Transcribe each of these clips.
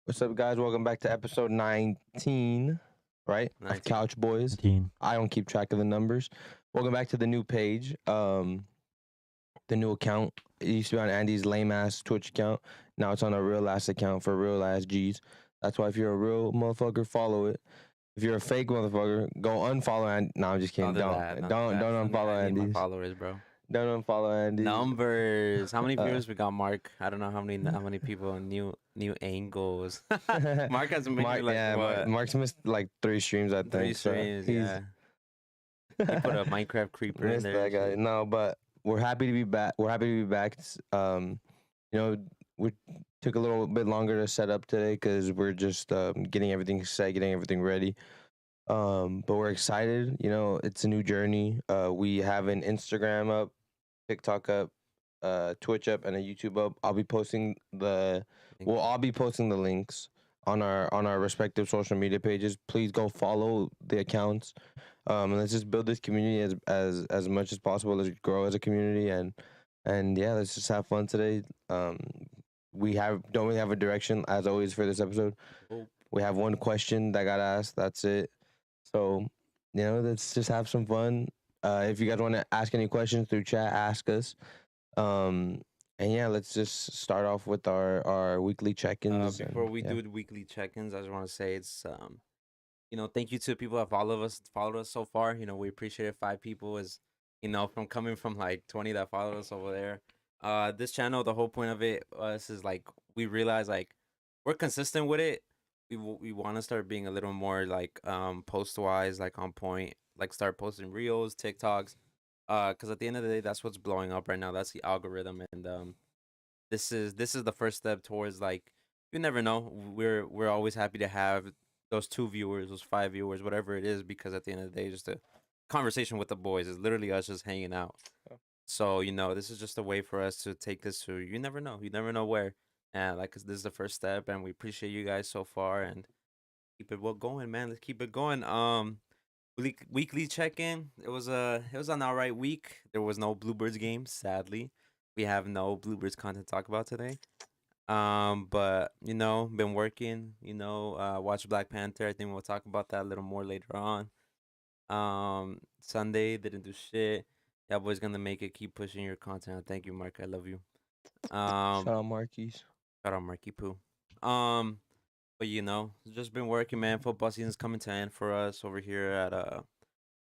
What's up, guys? Welcome back to episode 19, right? Of 19. Couch Boys. 19. I don't keep track of the numbers. Welcome back to the new page, the new account. It used to be on Andy's lame ass Twitch account. Now it's on a real ass account for real ass G's. That's why if you're a real motherfucker, follow it. If you're a fake motherfucker, go unfollow Andy. No, I'm just kidding. Don't unfollow I need my Andy's. followers, bro. Don't unfollow Andy's. Numbers. How many Uh, viewers we got, Mark? I don't know how many people. New angles. Mark hasn't been here like what? Mark's missed like 3 streams, I 3 think. So streams. he's Yeah. He put a Minecraft creeper in missed there. that and guy. shit. No, but we're happy to be back. We're happy to be back. You know, we took a little bit longer to set up today because we're just getting everything set, getting everything ready. But we're excited. You know, it's a new journey. We have an Instagram up, TikTok up, Twitch up, and a YouTube up. I'll be posting we'll all be posting the links on our respective social media pages. Please go follow the accounts. And let's just build this community as much as possible. Let's grow as a community and yeah, let's just have fun today. We don't really have a direction as always for this episode. Nope. We have one question that got asked. That's it. So, let's just have some fun. If you guys want to ask any questions through chat, ask us. And yeah, let's just start off with our weekly check-ins. Before we yeah. do the weekly check-ins, I just want to say it's thank you to the people that followed us so far. We appreciate it. 5 people is, from coming from like 20 that followed us over there. This channel, the whole point of it us is like we realize like we're consistent with it. We want to start being a little more like post wise, like on point, like start posting reels, TikToks. Because at the end of the day, that's what's blowing up right now. That's the algorithm, and this is the first step towards like you never know. We're always happy to have those 2 viewers, those 5 viewers, whatever it is, because at the end of the day, just a conversation with the boys is literally us just hanging out. Yeah. So this is just a way for us to take this to you never know where, and like 'cause this is the first step, and we appreciate you guys so far, and keep it going, man. Let's keep it going. Weekly check in. It was an alright week. There was no Bluebirds game, sadly. We have no Bluebirds content to talk about today. But been working. Watch Black Panther. I think we'll talk about that a little more later on. Sunday didn't do shit. Yeah, boys gonna make it. Keep pushing your content. Thank you, Mark. I love you. Shout Um, out Marquise. shout out Marky Poo. Um, but just been working, man. Football season's coming to an end for us over here at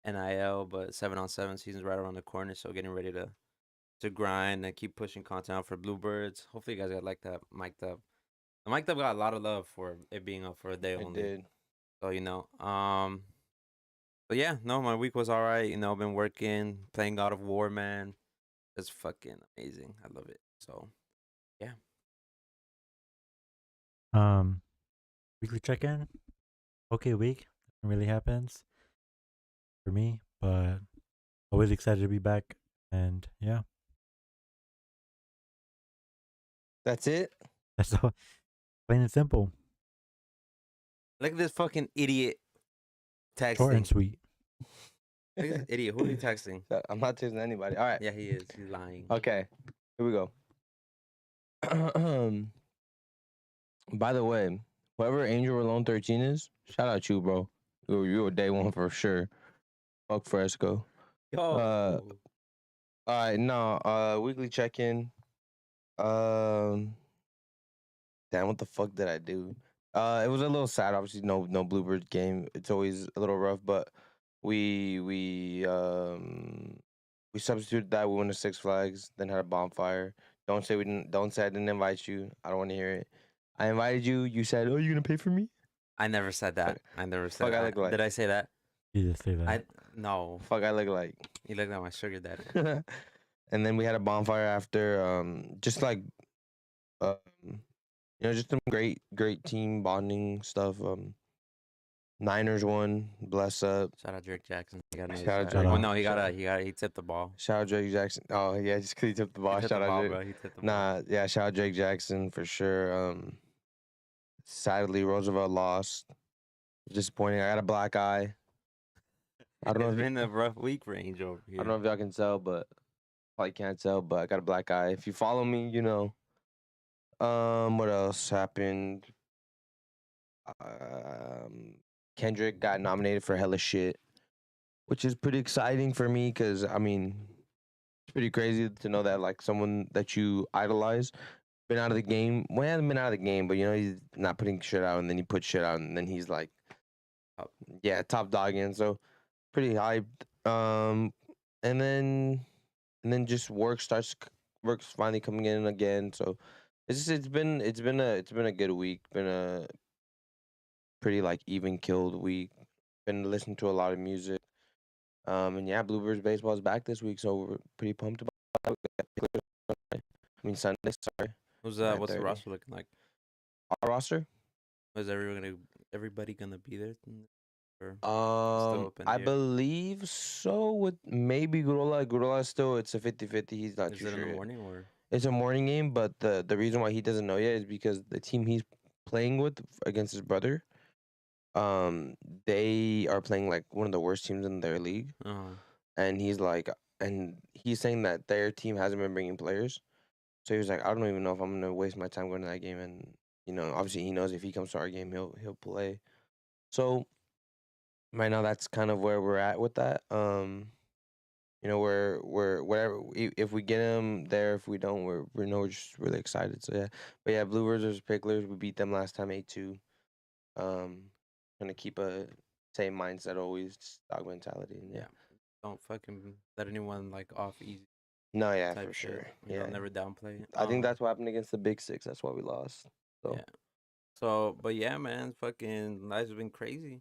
NIL, but 7-on-7 season's right around the corner, so getting ready to grind and keep pushing content out for Bluebirds. Hopefully, you guys got like that mic'd up. The mic'd up got a lot of love for it being up for a day I only. did. So but yeah, no, my week was all right. Been working, playing God of War, man. It's fucking amazing. I love it. So yeah. Weekly check-in. Okay week. Nothing really happens for me, but always excited to be back. And yeah, That's it. that's all. Plain and simple. Look at this fucking idiot Short texting. and sweet. Look at this idiot. Who are you texting? I'm not texting anybody. All right. Yeah, he is. He's lying. Okay. Here we go. By the way, whoever Angel Alone 13 is, shout out you, bro. You a day one for sure. Fuck Fresco. Yo. All right, no. Weekly check in. Damn, what the fuck did I do? It was a little sad. Obviously, no Bluebird game. It's always a little rough, but we substituted that. We went to Six Flags, then had a bonfire. Don't say we didn't. Don't say I didn't invite you. I don't want to hear it. I invited you. You said, "Oh, you gonna pay for me?" I never said that. I never said fuck I that. look like? Did I say that? You just say that. No. Fuck, I look like. You look like my sugar daddy. And then we had a bonfire after. Just like, just some great team bonding stuff. Niners won. Bless up. Shout out Drake Jackson. He got Shout out Drake. Well, no, Shout- he tipped the ball. Shout out Drake Jackson. Oh yeah, just 'cause he took the ball. He tipped Shout the out ball, Drake. bro. He tipped the ball. Nah, yeah, shout out Drake Jackson for sure. Sadly, Roosevelt lost. Disappointing. I got a black eye. I don't know It's if been a rough week for Angel over here. I don't know if y'all can tell, but probably can't tell. But I got a black eye. If you follow me, you know. What else happened? Kendrick got nominated for hella shit, which is pretty exciting for me because I mean, it's pretty crazy to know that like someone that you idolize been out of the game. Well, he hasn't been out of the game, but you know he's not putting shit out, and then he puts shit out, and then he's like, Top. yeah, top dog in. So pretty hyped. And then just work's finally coming in again. So it's been a good week. Been a pretty like even killed week. Been listening to a lot of music. And yeah, Bluebirds baseball is back this week, so we're pretty pumped about it. I mean Sunday, sorry. What's the 9:30. roster looking like? Our roster. Is everybody gonna be there? Or still up in I the air? believe so. With maybe Gurola. Gurola still it's a 50-50. He's not Is too it in sure the yet. morning or? It's a morning game, but the reason why he doesn't know yet is because the team he's playing with against his brother, they are playing like one of the worst teams in their league, and he's saying that their team hasn't been bringing players, so he was like, I don't even know if I'm gonna waste my time going to that game, and obviously he knows if he comes to our game, he'll play. So right now that's kind of where we're at with that. We're whatever. If we get him there, if we don't, we're just really excited. So yeah, but yeah, Bluebirds versus Picklers. We beat them last time 8-2. Gonna keep a same mindset always, just dog mentality. And yeah. Don't fucking let anyone like off easy No, yeah, type for shit. sure. You know, Yeah, never downplay it. I think that's what happened against the Big Six. That's why we lost. So Yeah. So, but yeah, man, fucking life's been crazy.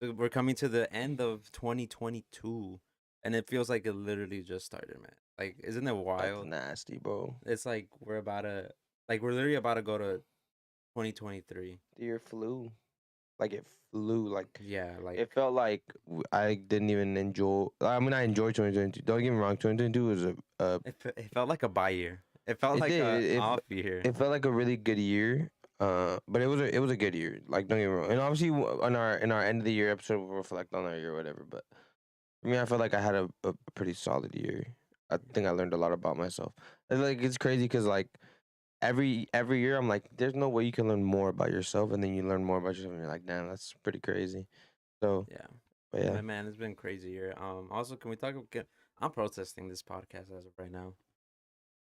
We're coming to the end of 2022, and it feels like it literally just started, man. Like, isn't it that's wild? nasty, bro. It's like we're literally about to go to 2023. The year flew, like it flew, like Yeah, like it felt like I didn't even enjoy. I mean, I enjoyed 2022. Don't get me wrong, 2022 was a it felt like a bye year. It felt It like did. a off year. it felt like a really good year. But it was a good year. Like don't get me wrong. And obviously on our end of the year episode we'll reflect on our year or whatever. But for me, I feel like I had a pretty solid year. I think I learned a lot about myself. It's crazy because like every year I'm like, there's no way you can learn more about yourself, and then you learn more about yourself, and you're like, damn, that's pretty crazy. So Yeah. but yeah, But man, it's been crazy year. Also, can we talk about? I'm protesting this podcast as of right now.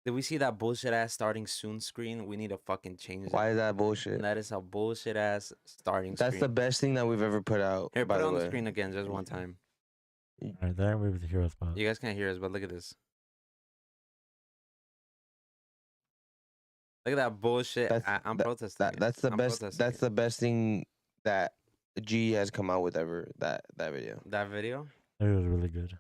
Did we see that bullshit ass starting soon screen? We need to fucking change that. why is that bullshit? That is a bullshit ass starting That's the screen. best thing that we've ever put out. Here, by put it the on way. the screen again, just one time. Alright, there we have the hero spot. You guys can't hear us, but look at this. Look at that bullshit. I'm protesting. That's the I'm best. protesting That's it. the best thing that G has come out with ever. That video. That video. It was really good.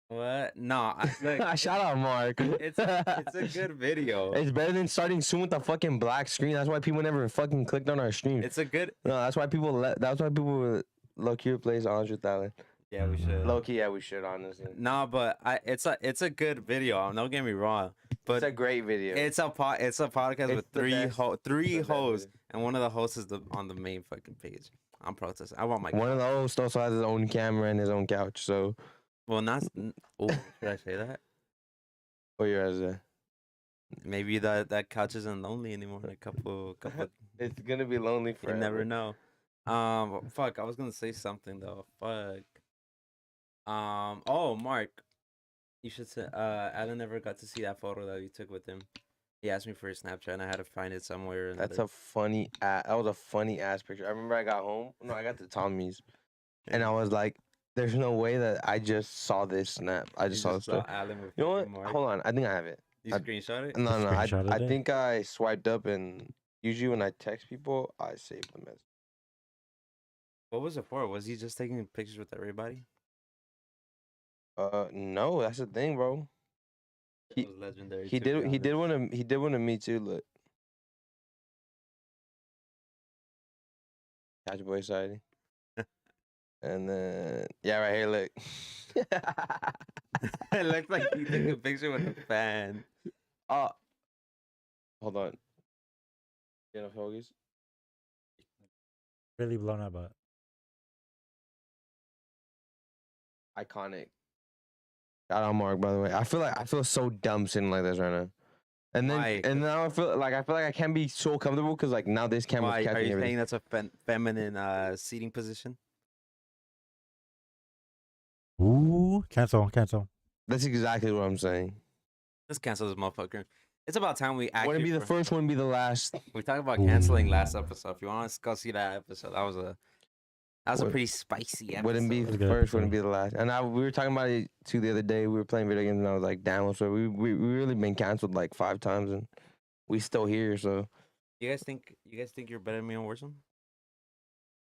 What? No, look, Shout out Mark. it's a good video. It's better than starting soon with a fucking black screen. That's why people never fucking clicked on our stream. It's a good. No, that's why people. That's why people low key replace Andre Allen. Yeah, we should. Low key, yeah, we should honestly. No, but it's a good video. Don't get me wrong. But It's a great video. it's a podcast It's with the best. three It's the best hosts, video. and one of the hosts is on the main fucking page. I'm protesting. I want my One of the hosts also has his own camera and his own couch. So, well, not. Oh, should I say that? what you guys say? Maybe that couch isn't lonely anymore. In a couple. It's gonna be lonely You forever. never know. Fuck. I was gonna say something though. Fuck. Oh, Mark, you should say. Alan never got to see that photo that you took with him. He asked me for his Snapchat, and I had to find it somewhere. or That's another. a funny. That was a funny ass picture. I remember I got home. No, I got to Tommy's, and I was like, "There's no way that I just saw this snap. I You just saw the story." Alan with You know what? fucking Mark. Hold on. I think I have it. You I- screenshot it. No, no. screenshotted I it? think I swiped up, and usually when I text people, I save the message. What was it for? Was he just taking pictures with everybody? No, that's the thing, bro. It was legendary. He to be did. He did honest. one of. He did one of me too. Look. Catch boy siding. And then yeah, right here. Look. It looked like he took a picture with a fan. Hold on. You know, hoagies. Really blown up, but Iconic. Shout out Mark, by the way. I feel so dumb sitting like this right now. And then Why? and now I feel like I can't be so comfortable because like now this camera's Why are catching you everything. saying that's a feminine seating position? Ooh, cancel. That's exactly what I'm saying. Let's cancel this motherfucker. It's about time we Wouldn't actually. be the first, wouldn't be the last. We talked about canceling last Ooh. episode. If you want to go see that episode, that was a Would- pretty spicy episode. Wouldn't be That's a the good first, wouldn't episode. be the last. And we were talking about it too the other day. We were playing video games and I was like, damn, so we really been canceled like 5 times and we still here. So You guys think you're better than me on Warzone?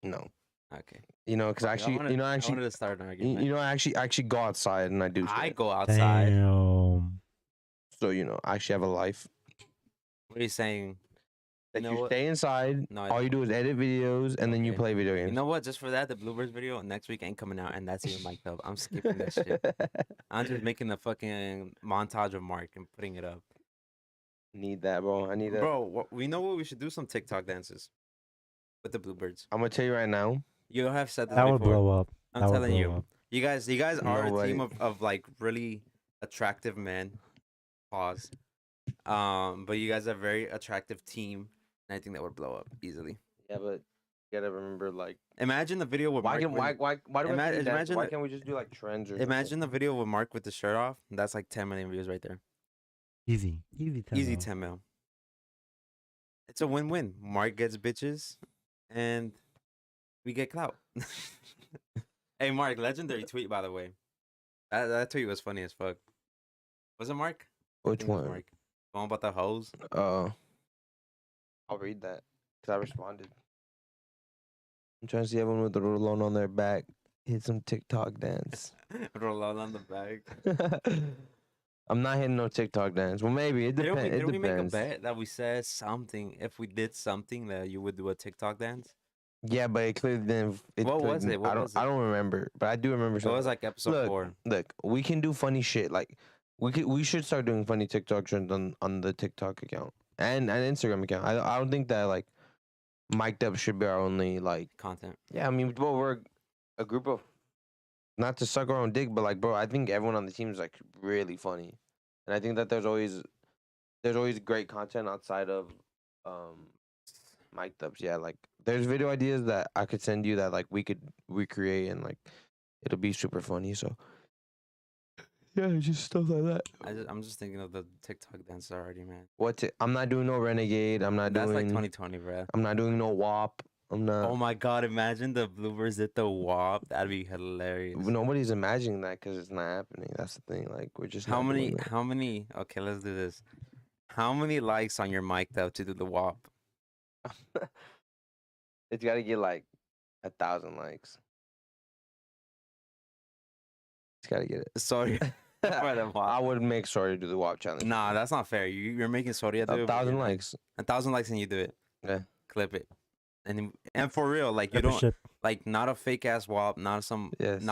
no, Okay. you know, because Fuck it, actually, I wanted to start an argument. you know, I actually go outside and I do. I shit. go outside. Damn. So you know, I actually have a life. What are you saying? That know you what? stay inside. No, I all you do is edit videos and then you Okay. play video games. You know what? Just for that, the Bluebirds video next week ain't coming out, and that's even mic'd up. I'm skipping that shit. I'm just making a fucking montage of Mark and putting it up. Need that, bro. I need that. Bro, we know what we should do. Some TikTok dances with the Bluebirds. I'm gonna tell you right now. You have said this That would before. blow up. I'm That would telling blow you. up. You guys are No a team way. of like really attractive men. Pause. But you guys are a very attractive team, and I think that would blow up easily. Yeah, but you gotta remember, like, Imagine the video with Mark. why do we have to do that? imagine Why the- can't we just do like trends or Imagine the video with Mark with the shirt off. That's like 10 million views right there. Easy 10 Easy mil. 10 mil. It's a win-win. Mark gets bitches, and we get clout. Hey, Mark, legendary tweet, by the way. That tweet was funny as fuck. Was it Mark? I Which think it was one? Mark. The one about the hose. I'll read that because I responded. I'm trying to see everyone with the Rolon on their back hit some TikTok dance. Roll out on the bag. I'm not hitting no TikTok dance. Well, maybe it depends. It Didn't we make a depends. bet that we said something? If we did something, that you would do a TikTok dance? Yeah, but it clearly didn't. What was it? What was I it? don't remember, but I do remember It something. was like episode Look, 4. Look, we can do funny shit. Like we should start doing funny TikTok trends on the TikTok account and Instagram account. I don't think that like mic'd up should be our only like. Content. Yeah, I mean, bro, we're a group of, not to suck our own dick, but like, bro, I think everyone on the team is like really funny, and I think that there's always great content outside of mic'd ups. Yeah, like there's video ideas that I could send you that like we could recreate and like it'll be super funny. So yeah, just stuff like that. I'm just thinking of the TikTok dance already, man. I'm not doing no Renegade. I'm not That's doing. like 2020, bro. I'm not doing no WAP. I'm not. Oh my god, imagine the Bluebirds did the WAP. That'd be hilarious. Nobody's imagining that because it's not happening. That's the thing. Like we're just. How not doing many? that. How many? Okay, let's do this. How many likes on your mic though to do the WAP? It's got to get like 1,000 likes. It's got to get it. Sorry for the I WAP. would make sure to do the WAP challenge. Nah, that's not fair. You're making Soria do it. 1,000 likes. 1,000 likes and you do it. Yeah. Clip it. And for real, like you don't Membership. like not a fake ass WAP, not some Yes.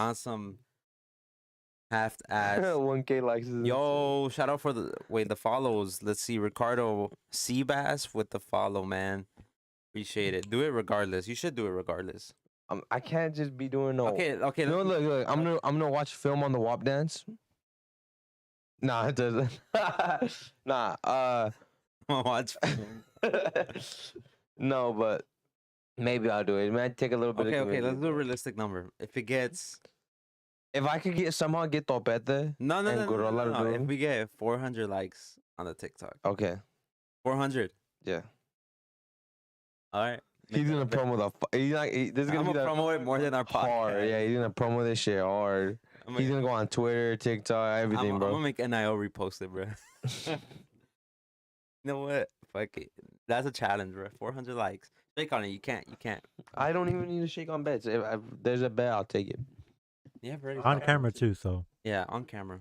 half ass. 1K likes. Is Yo, shout out for the follows. Let's see, Ricardo Seabass with the follow, man. Appreciate it. Do it regardless. You should do it regardless. I can't just be doing no. Okay. No, look. I'm gonna watch film on the WAP dance. Nah, it doesn't. Nah. Watch. No, but maybe I'll do it. It might take a little bit. Okay. of Let's commitment, do a but realistic number. If it gets If I could somehow get Topete. no. And Gorilla If do- we get 400 likes on the TikTok, Okay. 400. Yeah. All right. He's gonna promo this is I'm gonna be gonna the promote it more than our podcast. hard. Yeah, he's gonna promo this shit hard. I'm He's gonna go on Twitter, TikTok, everything, I'm bro. gonna make NIO repost it, bro. You know what? Fuck it. That's a challenge, bro. 400 likes. Shake on it. You can't. I don't even need to shake on bets. If there's a bet, I'll take it. Yeah, ready. On camera too, so Yeah, on camera.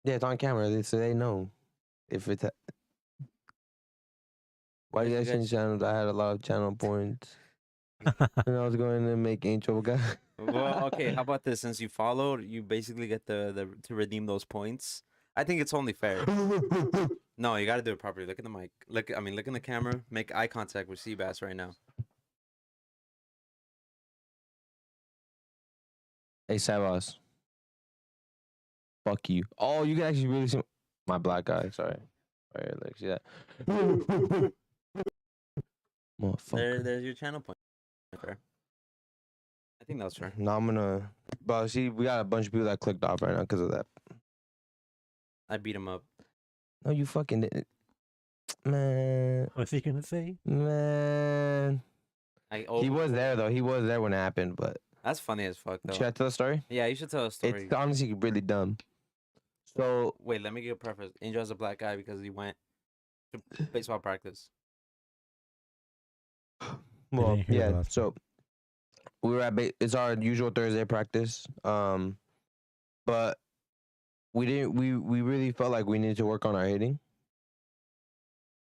Yeah, it's on camera, so they know if it's. Why do you guys change channels? I had a lot of channel points, and I was going to make Angel guy. Well, okay. How about this? Since you followed, you basically get the to redeem those points. I think it's only fair. No, you gotta do it properly. Look at the mic. Look in the camera. Make eye contact with Seabass right now. Hey, Sabas. Fuck you. Oh, you can actually really see. My black guy. Sorry. Right, like see that. Motherfucker. There's your channel point. Fair. I think that's fair. No, I'm gonna. But see, we got a bunch of people that clicked off right now because of that. I beat him up. No, you fucking didn't. Man. What's he gonna say? Man. He was over- there though. He was there when it happened, but That's funny as fuck though. should I tell the story? Yeah, you should tell a story. It's honestly really dumb. So Wait, let me give a preface. Angel is a black guy because he went to baseball practice. well, didn't hear yeah. that. So we were at it's our usual Thursday practice. But we didn't. We really felt like we needed to work on our hitting,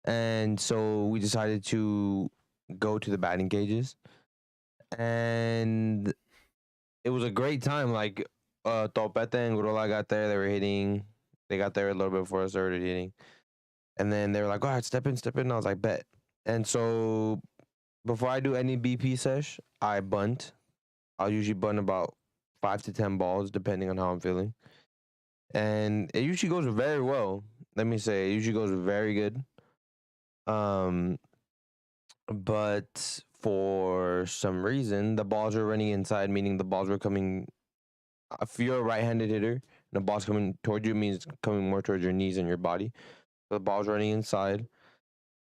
and so we decided to go to the batting cages, and it was a great time. Like Topete and Gurola got there. They were hitting. They got there a little bit before us. They were hitting, and then they were like, "All right, step in, step in." And I was like, "Bet." And so before I do any BP sesh, I bunt. I'll usually bunt about 5 to 10 balls depending on how I'm feeling, and it usually goes very well. Let me say, it usually goes very good. But for some reason, the balls were running inside, meaning the balls were coming. If you're a right-handed hitter and the ball's coming towards you, it means coming more towards your knees and your body. So the ball's running inside.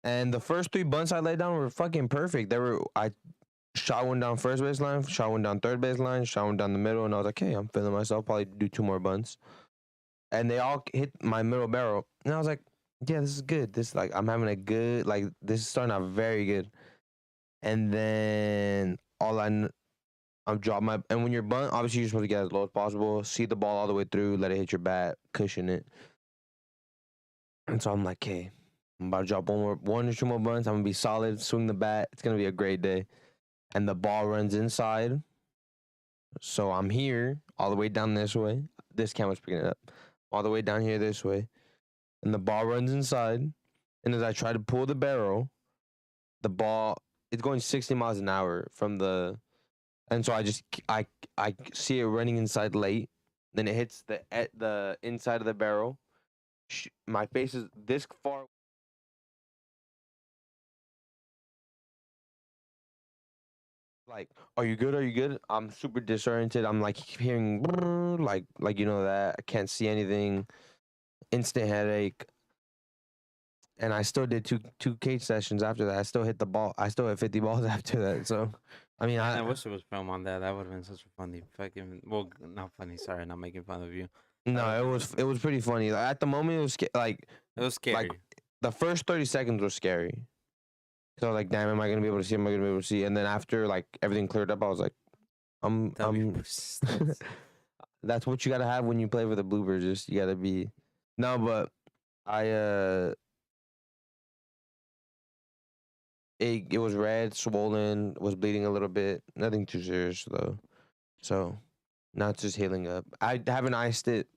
And the first 3 bunts I laid down were fucking perfect. I shot one down first baseline, shot one down third baseline, shot one down the middle, and I was like, hey, I'm feeling myself. Probably do 2 more bunts. And they all hit my middle barrel. And I was like, yeah, this is good. This like I'm having a good this is starting out very good. And then I'm drop my and when you're bunt, obviously you're supposed to get as low as possible, see the ball all the way through, let it hit your bat, cushion it. And so I'm like, hey, I'm about to drop one or two more bunts. I'm gonna be solid, swing the bat. It's gonna be a great day. And the ball runs inside. So I'm here, all the way down this way. This camera's picking it up. All the way down here this way. And the ball runs inside. And as I try to pull the barrel, the ball it's going 60 miles an hour from the and so I see it running inside late. Then it hits the inside of the barrel. My face is this far. Like, are you good? Are you good? I'm super disoriented. I'm like hearing like you know that I can't see anything. Instant headache. And I still did two cage sessions after that. I still hit the ball. I still hit 50 balls after that. So, I mean, I wish there was film on that. That would have been such a funny fucking. Well, not funny. Sorry, not making fun of you. no, it was pretty funny. Like, at the moment, it was like It was scary. the first 30 seconds were scary. So like, damn, am I gonna be able to see? Am I gonna be able to see? And then after like everything cleared up, I was like, That'd be persistence. that's what you gotta have when you play for the Bluebirds. Just you gotta be. No, but I it was red, swollen, was bleeding a little bit. Nothing too serious though. So now it's just healing up. I haven't iced it.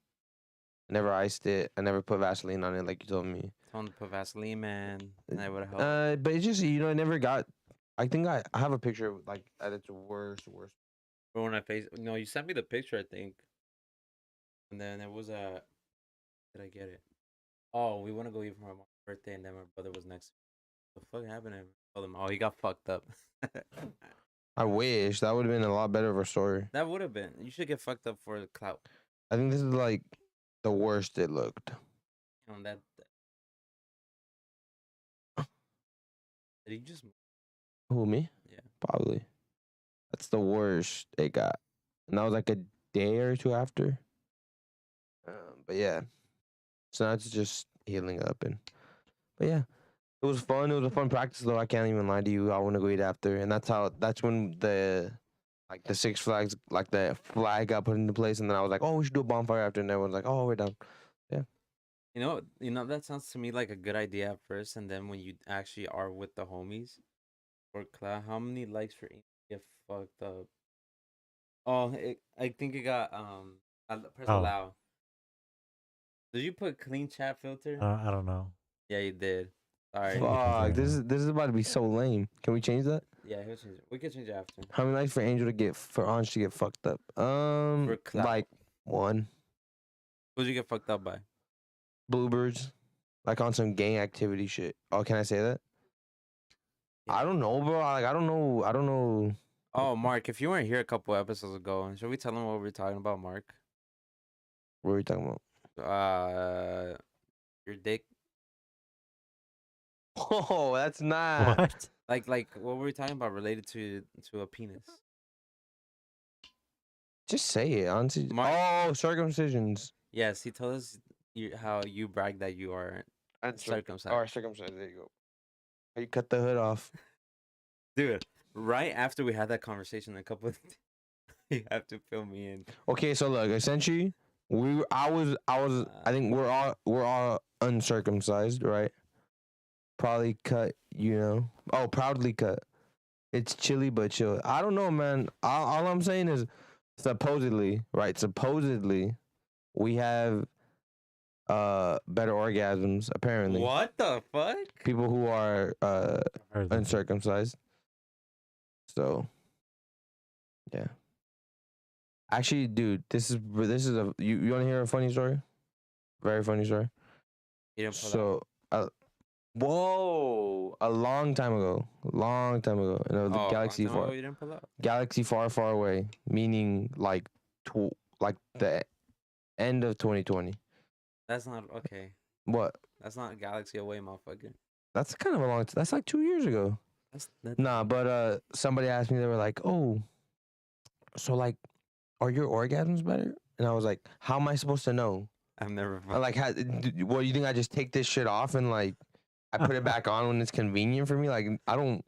Never iced it. I never put Vaseline on it like you told me. Tell him to put Vaseline, man. That would have helped. But it's just I never got. I think I have a picture of like at its worst. But when I face, no, you sent me the picture, I think. And then it was a. Did I get it? Oh, we want to go eat for my mom's birthday, and then my brother was next. The fuck happened? I told him, oh, he got fucked up. I wish that would have been a lot better of a story. That would have been. You should get fucked up for the clout. I think this is like the worst it looked. You know, that. Did he just? Who, me? Yeah. Probably. That's the worst it got. And that was like a day or two after. But yeah. So now it's just healing up but yeah. It was fun. It was a fun practice though. I can't even lie to you. I want to go eat after. And that's when the Six Flags, like the flag got put into place, and then I was like, oh, we should do a bonfire after, and everyone's like, oh, we're done. Yeah. You know that sounds to me like a good idea at first, and then when you actually are with the homies, for clout, how many likes for Amy get fucked up? Oh, I think it got press Oh. allow. Did you put clean chat filter? I don't know. Yeah, you did. Sorry. Fuck, this is about to be so lame. Can we change that? Yeah, he'll change it. We can change it after. How many likes for Ange to get fucked up? For clout. Like 1. Who'd you get fucked up by? bluebirds, like on some gang activity shit. Oh, can I say that? I don't know, bro. Like I don't know. I don't know. Oh, Mark, if you weren't here a couple episodes ago, should we tell them what we were talking about, Mark? What are we talking about? Your dick. Oh, that's not. What? Like what were we talking about related to a penis? Just say it, honestly. Oh, circumcisions. Yes, he told us how you brag that you are circumcised. Or circumcised. There you go. How you cut the hood off. Dude, right after we had that conversation, a couple of you have to fill me in. Okay, so look, essentially, I think we're all uncircumcised, right? Probably cut, proudly cut. It's chilly but chill. I don't know, man. All I'm saying is, supposedly, right? Supposedly, we have better orgasms. Apparently, What the fuck? people who are Heard that. uncircumcised. So, yeah. Actually, dude, this is a you want to hear a funny story? Very funny story. You didn't pull out. So, whoa, a long time ago, in a Oh, galaxy long time far, ago you didn't pull out. galaxy far, far away, meaning like the end of 2020. That's not okay. What? That's not a galaxy away, motherfucker. That's kind of a long. That's like 2 years ago. That's Nah, but somebody asked me. They were like, "Oh, so like, are your orgasms better?" And I was like, "How am I supposed to know?" I've never. I'm like, what you think? I just take this shit off and like, I put it back on when it's convenient for me? Like, I don't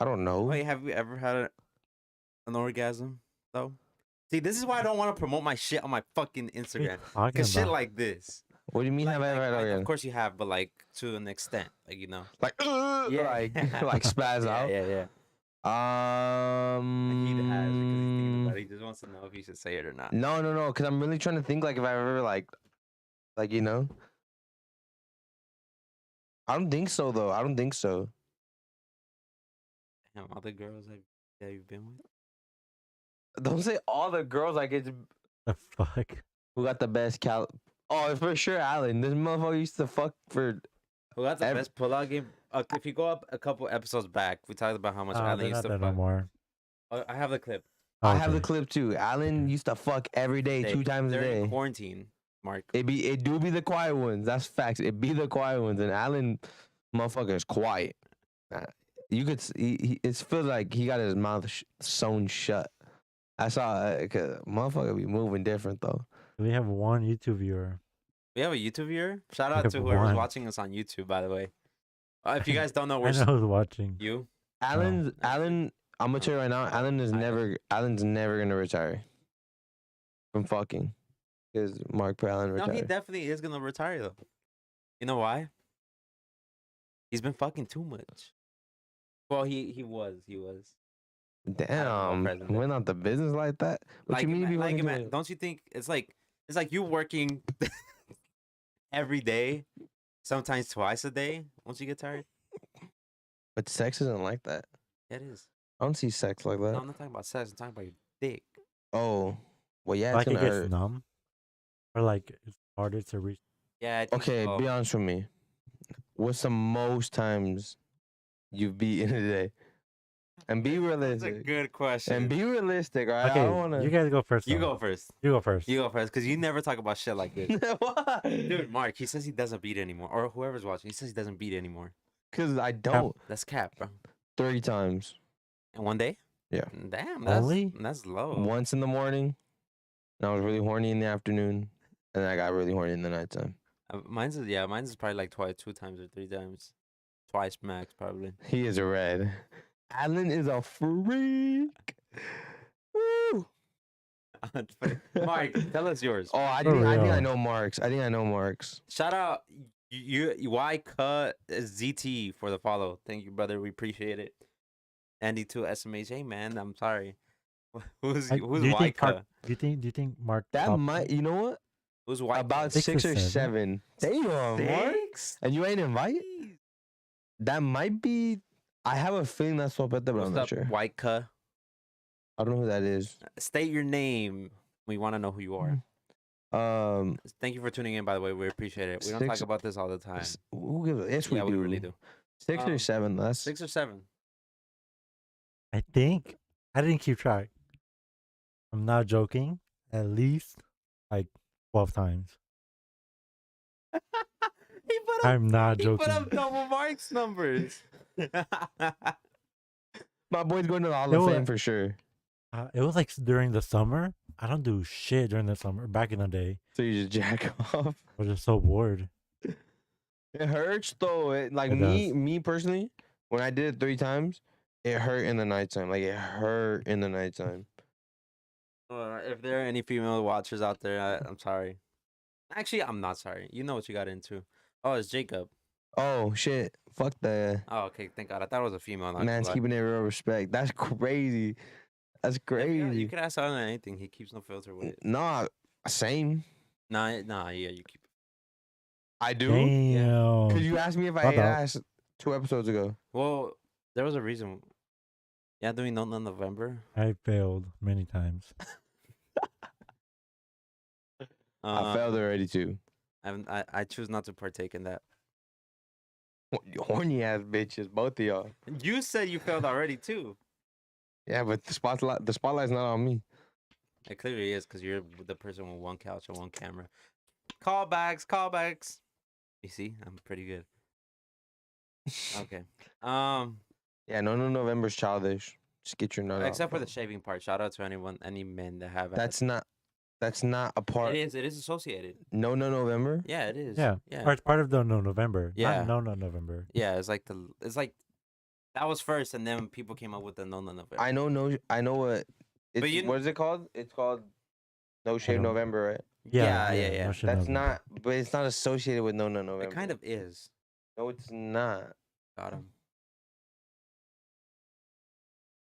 know. Wait, have you ever had an orgasm though? See, this is why I don't want to promote my shit on my fucking Instagram. Talking Cause shit about? like this. What do you mean? Have I ever had Of orgasm? course you have, but like to an extent, like Like, like spaz yeah, out. yeah. He has because he's thinking about it. He just wants to know if he should say it or not. No. Because I'm really trying to think like if I ever like I don't think so though. I don't think so. Damn, all the girls that you've been with. Don't say all the girls like it's The fuck? who got the best Oh, for sure, Alan. This motherfucker used to fuck for. Who got the best pullout game? If you go up a couple episodes back, we talked about how much Alan They're used not to there fuck. no more. I have the clip. I have the Okay. clip too. Alan used to fuck every day, 2 times a During day. quarantine, Mark. It do be the quiet ones. That's facts. It be the quiet ones, and Alan, motherfucker, is quiet. You could. It feels like he got his mouth sewn shut. I saw motherfucker be moving different though. We have one YouTube viewer. We have a YouTube viewer. Shout out have to whoever's one. watching us on YouTube, by the way. If you guys don't know, I we're know who's watching. you. Alan, I'm gonna tell you right now. Alan's never gonna retire from fucking. Because Mark Allen No, retired. he definitely is gonna retire though. You know why? He's been fucking too much. Well, he was. Damn, president. went out the business like that. What you mean? You be fucking too much? don't you think it's like you working every day, sometimes twice a day? Once you get tired, But sex isn't like that. yeah, it is. I don't see sex like that. No, I'm not talking about sex. I'm talking about your dick. Oh, well, yeah, it's Like it gonna gets hurt. numb, or like it's harder to reach. Yeah. I think Okay, so. be honest with me. What's the most times you've beat in a day? And be That's a realistic. good question. And be realistic, all right? I Okay, don't wanna. you guys go first. You though. go first. You go first. You go first, because you never talk about shit like this. Why? Dude, Mark, he says he doesn't beat anymore. Or whoever's watching, he says he doesn't beat anymore. Because I don't. That's cap, bro. 30 times. And one day? Yeah. Damn, Only? that's low. Once in the morning, and I was really horny in the afternoon, and then I got really horny in the nighttime. Mine's is probably like 2 times or 3 times. Twice max, probably. He is a red. Alan is a freak. Woo. Mark, tell us yours. Oh, I For think I real. know Mark's. Shout out you Y cut ZT for the follow. Thank you, brother. We appreciate it. Andy to SMH. Hey man, I'm sorry. Who's Do you Y think cut? Mark? Do you think Mark? That topped might, it? you know what? Who's Y About cut? 6 or 6 or 7. Damn, Mark. 6? And you ain't invited? That might be. I have a feeling that's Sopete, but I'm What's not up, sure. Y cut? I don't know who that is. State your name. We want to know who you are. Thank you for tuning in. By the way, we appreciate it. We don't talk Six- about this all the time. Yes, Yeah, we we do. really do. 6 or Um, 7. That's 6 or 7. I think I didn't keep track. I'm not joking. At least like 12 times. He put up. I'm not He put joking. up double marks numbers. my boy's going to the Hall You of know Fame what? for sure. It was like during the summer. I don't do shit during the summer. Back in the day, So you just jack off. I was just so bored. It hurts though. Like It does. me personally, when I did it 3 times, it hurt in the nighttime. Like it hurt in the nighttime. If there are any female watchers out there, I'm sorry. Actually, I'm not sorry. You know what you got into. Oh, it's Jacob. Oh shit! Fuck that. Oh, okay. Thank God. I thought it was a female. Not Man's keeping it real respect. That's crazy. That's crazy. You could ask Alan anything. He keeps no filter with it. Nah, same. Nah, yeah, you keep it. I do. Damn. Cause you asked me if I Shut ate up. ass 2 episodes ago. Well, there was a reason. Yeah, doing No November. I failed many times. I failed already too. I choose not to partake in that. Horny ass bitches, both of y'all. You said you failed already too. Yeah, but the spotlight's not on me. It clearly is because you're the person with one couch and one camera. Callbacks. You see, I'm pretty good. Okay. Yeah, no, November's childish. Just get your nut out, Except for bro. the shaving part. Shout out to any men that have. That's not a part. It is associated. No, November. Yeah, it is. Yeah. Yeah. Part of the No November. Yeah. Not No November. Yeah, it's like that was first, and then people came up with the No November. I know what. It's, you- what is it called? It's called No Shave don't- November, right? Yeah. No shit That's November. not, but it's not associated with No November. It kind of is. No, it's not. Got him.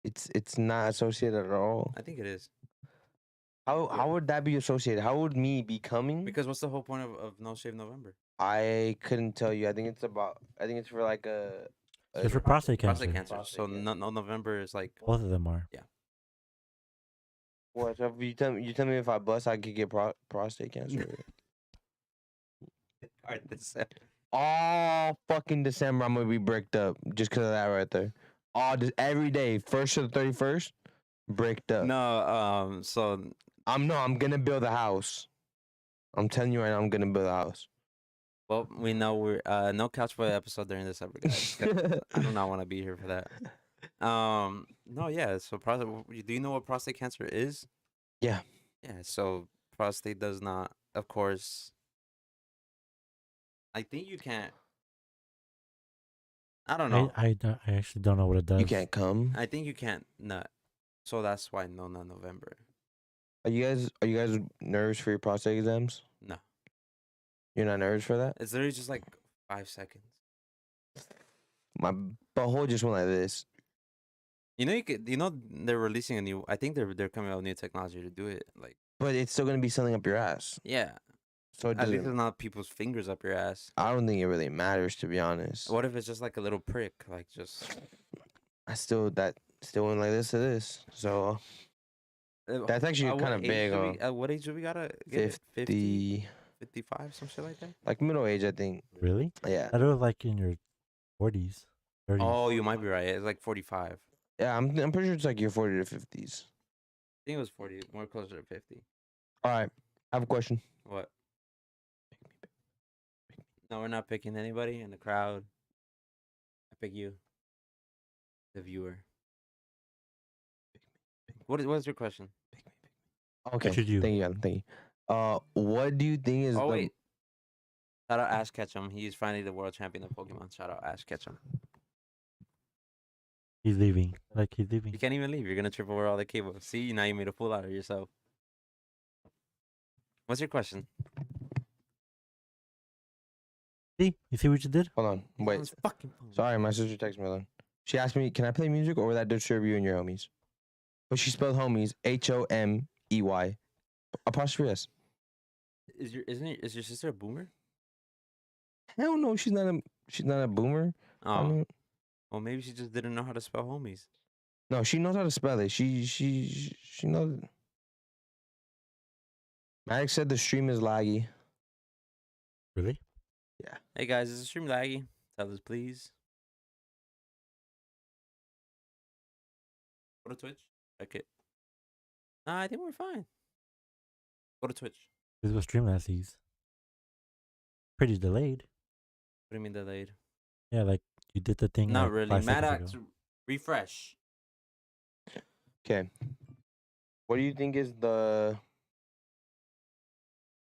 It's not associated at all. I think it is. How would that be associated? How would me becoming? Because what's the whole point of No Shave November? I couldn't tell you. I think it's for like It's for prostate cancer. Prostate cancer. Prostate So cancer. no November is like. Both of them are. What? So if you tell me if I bust, I could get prostate cancer. All fucking December, I'm gonna be bricked up just because of that right there. Every day, 1st to the 31st, bricked up. No. So I'm gonna build a house. I'm telling you right now, I'm gonna build a house. well, we know we're no couch for episode during December, guys. I do not want to be here for that. No, yeah. So do you know what prostate cancer is? Yeah. Yeah. So prostate does not, of course. I think you can't. I don't know. I actually don't know what it does. You can't come. I think you can't nut. So that's why no November. Are you guys nervous for your prostate exams? No. You're not nervous for that? It's literally just like 5 seconds. My butthole just went like this. You know they're releasing a new. I think they're coming out with new technology to do it. Like But it's still gonna be something up your ass. yeah, So it at least doesn't. it's not people's fingers up your ass. I don't think it really matters, to be honest. What if it's just like a little prick, like just I still went like this to this. So that's actually what kind of age big. do we- what age do we gotta get it? 50, 55, some shit like that? like middle age, I think. Really? Yeah, I thought it was like in your 40s, 30s. Oh, you might be right. It's like 45. yeah. I'm pretty sure it's like your 40 to 50s. I think it was 40, more closer to 50. All right, I have a question. What? No, we're not picking anybody in the crowd. I pick you, the viewer. What's your question? Okay, should you? thank you, Adam. Thank you. What do you think is Oh the wait. Shout out Ash Ketchum. He's finally the world champion of Pokemon. Shout out Ash Ketchum. He's leaving. Like he's leaving. You can't even leave. You're gonna trip over all the cables. See, now you made a fool out of yourself. What's your question? See? You see what you did? Hold on, He's on wait. his fucking phone. Sorry, my sister texted me. Hold on. She asked me, "Can I play music or will that disturb you and your homies?" But she spelled homies HOMEY apostrophe S. Is your sister a boomer? Hell no, she's not a boomer. I Oh, don't- well maybe she just didn't know how to spell homies. No, she knows how to spell it. She knows. Maddox said the stream is laggy. Really? Hey guys, is the stream laggy? Tell us please. Go to Twitch. Check it. Nah, I think we're fine. Go to Twitch. This was Streamlabs sees. Pretty delayed. What do you mean delayed? Yeah, like you did the thing. Not like really. 5 seconds Maddox, ago. refresh. Okay. What do you think is the?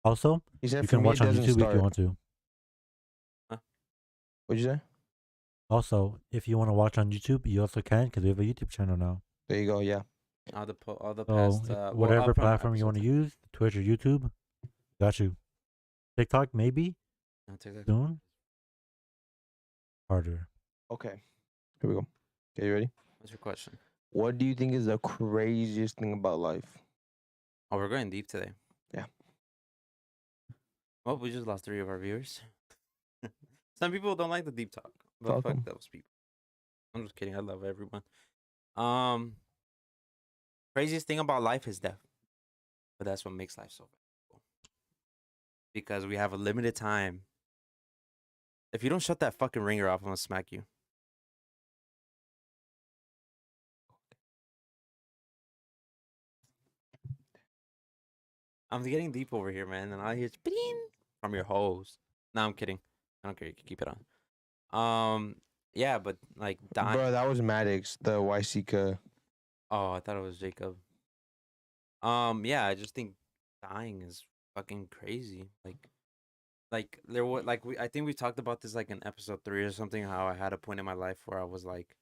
Also, He said you for can me watch it on doesn't YouTube if start. you want to. What'd you say? Also, if you want to watch on YouTube, you also can because we have a YouTube channel now. There you go. Yeah. All the So past whatever upfront platform you want to episodes. use, Twitch or YouTube, got you. TikTok maybe No, TikTok. soon. Harder. Okay. Here we go. Okay, you ready? What's your question? What do you think is the craziest thing about life? Oh, we're going deep today. Yeah. Well, we just lost 3 of our viewers. Some people don't like the deep talk, but Fuck fuck 'em. those people. I'm just kidding. I love everyone. Craziest thing about life is death, but that's what makes life so valuable. Because we have a limited time. If you don't shut that fucking ringer off, I'm gonna smack you. I'm getting deep over here, man, and I hear "Spring" from your host. No, I'm kidding. I don't care. You can keep it on. Yeah, but like dying. Bro, that was Maddox, the YCK. Oh, I thought it was Jacob. Yeah, I just think dying is fucking crazy. Like there was I think we talked about this like in episode 3 or something. How I had a point in my life where I was like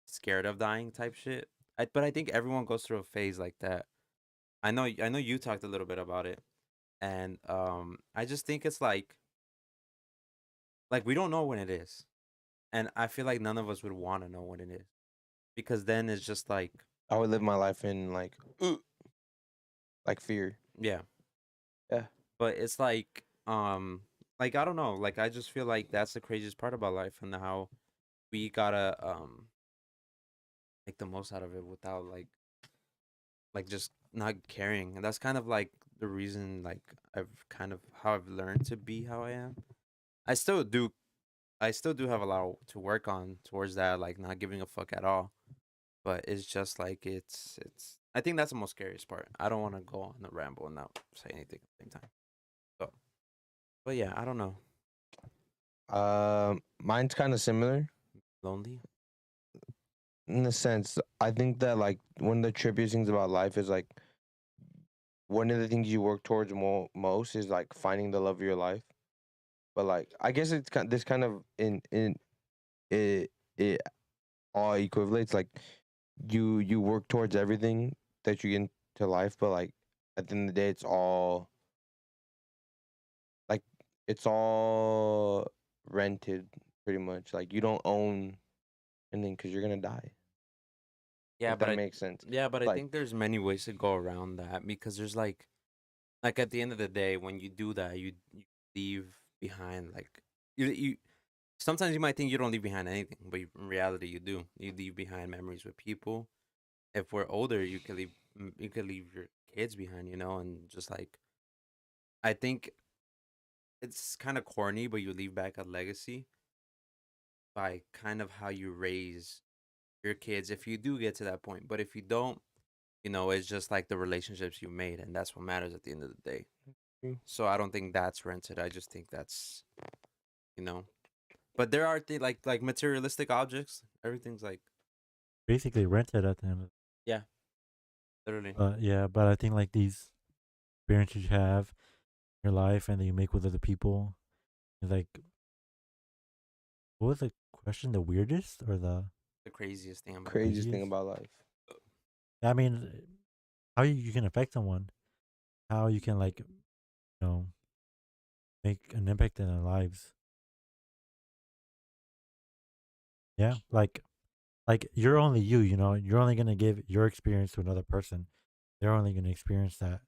scared of dying type shit. But I think everyone goes through a phase like that. I know you talked a little bit about it, and I just think it's like we don't know when it is, and I feel like none of us would want to know when it is, because then it's just like I would live my life in like fear. yeah. Yeah. But it's like I don't know, like I just feel like that's the craziest part about life, and how we gotta make the most out of it without like just not caring. And that's kind of like the reason like how I've learned to be how I am. I still do have a lot to work on towards that, like not giving a fuck at all. But it's just like it's I think that's the most scariest part. I don't want to go on a ramble and not say anything at the same time. So, but yeah, I don't know. Mine's kind of similar Lonely. in the sense. I think that like one of the trippiest things about life is like one of the things you work towards most is like finding the love of your life. But like I guess it's this kind of in it all equivalates. Like you work towards everything that you get into life, but like at the end of the day, it's all rented pretty much. Like you don't own anything because you're gonna die. Yeah, If but that makes sense. I Like think there's many ways to go around that, because there's like at the end of the day, when you do that, you leave behind like you sometimes you might think you don't leave behind anything, but in reality you do. You leave behind memories with people. If we're older, you could leave your kids behind, and just like I think it's kind of corny, but you leave back a legacy by kind of how you raise your kids if you do get to that point. But if you don't, it's just like the relationships you made, and that's what matters at the end of the day. True. So I don't think that's rented. I just think that's, but there are like materialistic objects. Everything's like Basically rented at the end of literally. yeah, but I think like these experiences you have in your life and that you make with other people is like, what was the question? The weirdest or the? The craziest thing about craziest thing Craziest? about life. I mean, how you can affect someone, how you can like, make an impact in their lives. Yeah, like you're only you. You're only gonna give your experience to another person. They're only gonna experience that,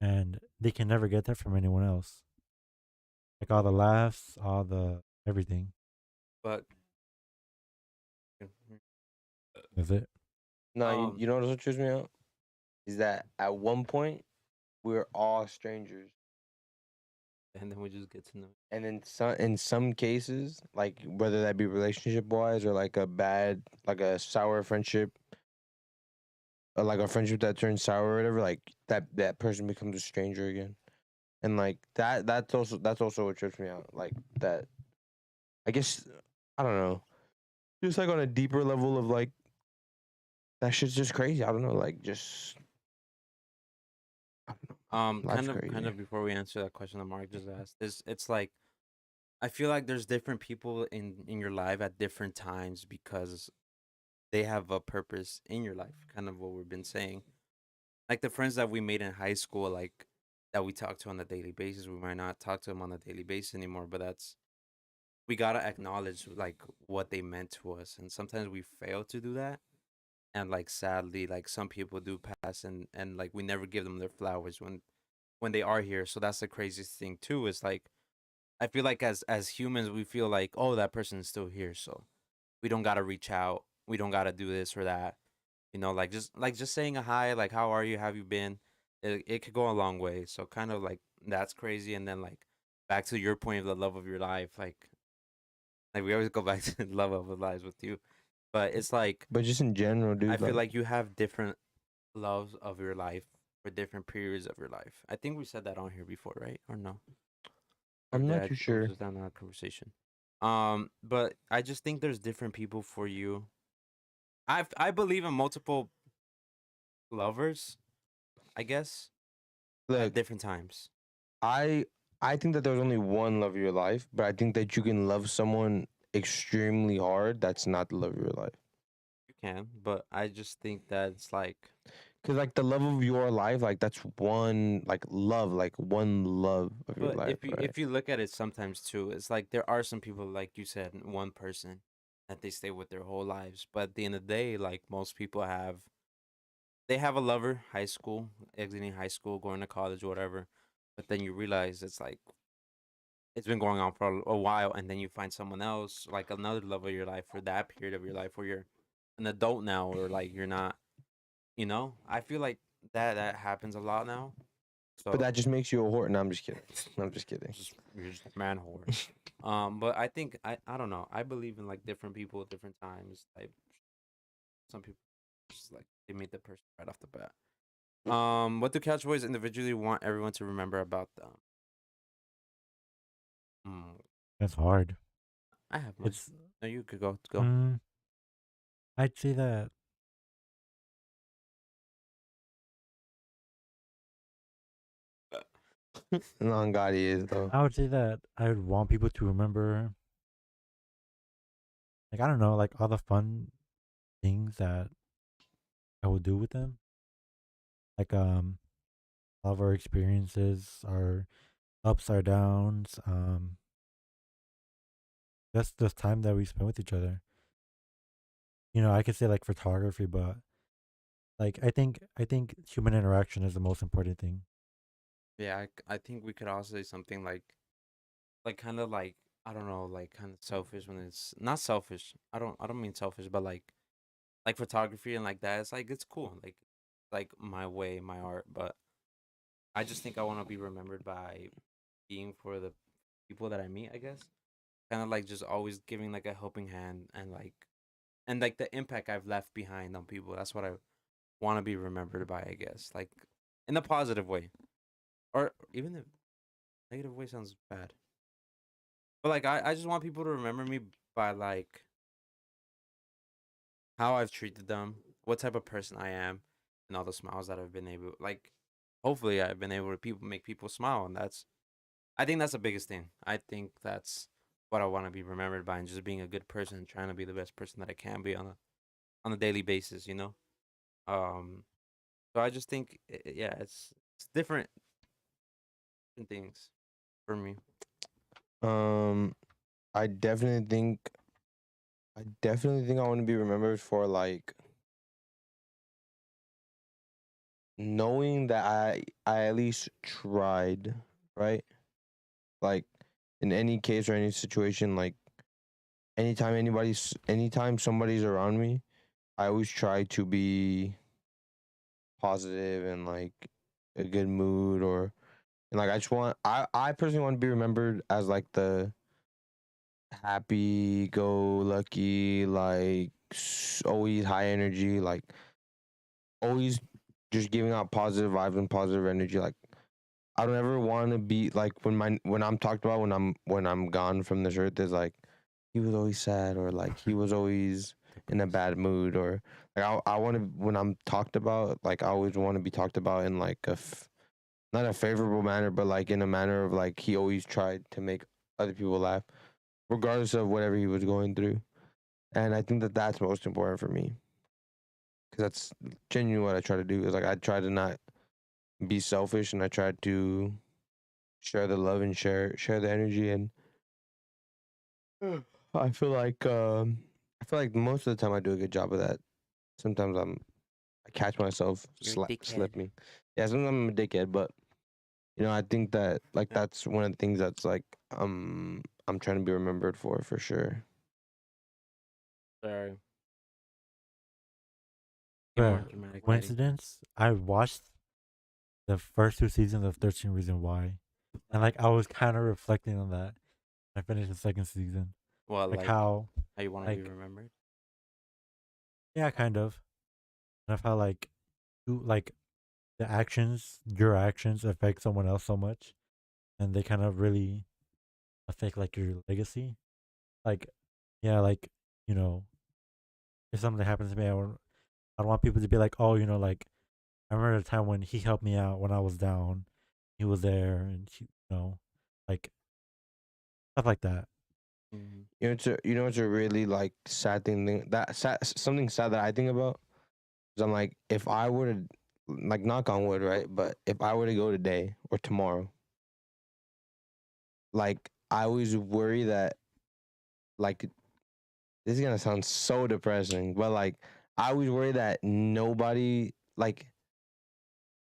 and they can never get that from anyone else. Like all the laughs, all the everything. But Is it? No, Um, you know what trips me out is that at one point we're all strangers. And then we just get to know. And in some cases, like whether that be relationship wise or like like a sour friendship, or like a friendship that turns sour or whatever, like that person becomes a stranger again. And like that's also what trips me out. Like that, I guess, I don't know, just like on a deeper level of like that shit's just crazy. I don't know, like just I don't know. Life's Kind crazy. of before we answer that question that Mark just asked, it's like I feel like there's different people in your life at different times because they have a purpose in your life. Kind of what we've been saying. Like the friends that we made in high school, like that we talk to on a daily basis. We might not talk to them on a daily basis anymore, but that's we gotta acknowledge like what they meant to us, and sometimes we fail to do that. And like sadly, like some people do pass, and like we never give them their flowers when they are here. So that's the craziest thing too. Is like I feel like as humans, we feel like, oh, that person is still here, so we don't gotta reach out. We don't gotta do this or that. Like just saying a hi, like how are you, have you been? It could go a long way. So kind of like that's crazy. And then like back to your point of the love of your life, like we always go back to the love of our lives with you, but it's like But just in general, I dude, feel like like you have different loves of your life for different periods of your life. I think we said that on here before, right? Or no? Or I'm did not I, too or was sure. this down that conversation? But I just think there's different people for you. I believe in multiple lovers, I guess, at Look, different times. I I think that there's only one love of your life, but I think that you can love someone extremely hard. That's not the love of your life. You can, but I just think that it's like, Cause like the love of your life, like that's one like one love of your but life, right? if you look at it sometimes too, it's like there are some people like you said, one person that they stay with their whole lives. But at the end of the day, like most people have, they have a lover, high school, exiting high school, going to college, whatever. But then you realize it's like it's been going on for a while, and then you find someone else, like another love of your life for that period of your life where you're an adult now, or like you're not. I feel like that happens a lot now. But So that just makes you a whore. No, I'm just kidding. I'm just kidding. you're just a man whore. But I think I don't know. I believe in like different people at different times. Like some people just like they meet the person right off the bat. What do Couch Boys individually want everyone to remember about them? Mm, That's hard. I have mine. It's No, you could go. mm, I'd say that No, God, he is though. I would say that I would want people to remember, like, I don't know, like all the fun things that I would do with them. Like all of our experiences, our ups, our downs, just the time that we spent with each other. I could say like photography, but like I think human interaction is the most important thing. Yeah, I think we could also say something like kind of like I don't know, like kind of selfish when it's not selfish. I don't mean selfish, but like photography and like that. It's like it's cool, like my way, my art. But I just think I want to be remembered by being for the people that I meet. I guess kind of like just always giving like a helping hand and like the impact I've left behind on people. That's what I want to be remembered by. I guess like in a positive way, or even the negative way sounds bad. But like I just want people to remember me by like how I've treated them, what type of person I am, and all the smiles that I've been able like hopefully I've been able to make people smile, and I think that's the biggest thing. I think that's what I want to be remembered by, and just being a good person, trying to be the best person that I can be on a daily basis. Um so I just think yeah, it's different things for me. Um, I definitely think I want to be remembered for like knowing that I at least tried, right? Like in any case or any situation, like anytime somebody's around me, I always try to be positive and like a good mood, or and like I personally want to be remembered as like the happy go lucky, like always high energy, like always just giving out positive vibes and positive energy. Like I don't ever want to be like when I'm talked about when I'm gone from this earth is like he was always sad, or like he was always in a bad mood, or like I want to when I'm talked about, like I always want to be talked about in like not a favorable manner, but like in a manner of like he always tried to make other people laugh, regardless of whatever he was going through. And I think that that's most important for me, because that's genuinely what I try to do. Is like I try to not be selfish, and I try to share the love and share the energy. And I feel like most of the time I do a good job of that. Sometimes I catch myself You're a dickhead. slipping. Yeah, sometimes I'm a dickhead, but I think that like Yeah. that's one of the things that's like I'm trying to be remembered for sure. Sorry. Get more But dramatic, Eddie. coincidence, I watched the first 2 seasons of 13 Reasons Why, and like I was kind of reflecting on that. I finished the second season, Well, like like how, how you want to be like remembered. yeah, kind of how like you like your actions affect someone else so much, and they kind of really affect like your legacy. Like yeah, like you know, if something happens to me, I don't want people to be like, oh, like I remember the time when he helped me out when I was down. He was there, and like stuff like that. Mm-hmm. It's a really like sad something sad that I think about. Is I'm like, if I were to, like, knock on wood, right? But if I were to go today or tomorrow, like I always worry that, like, this is gonna sound so depressing, but like I always worry that nobody, like,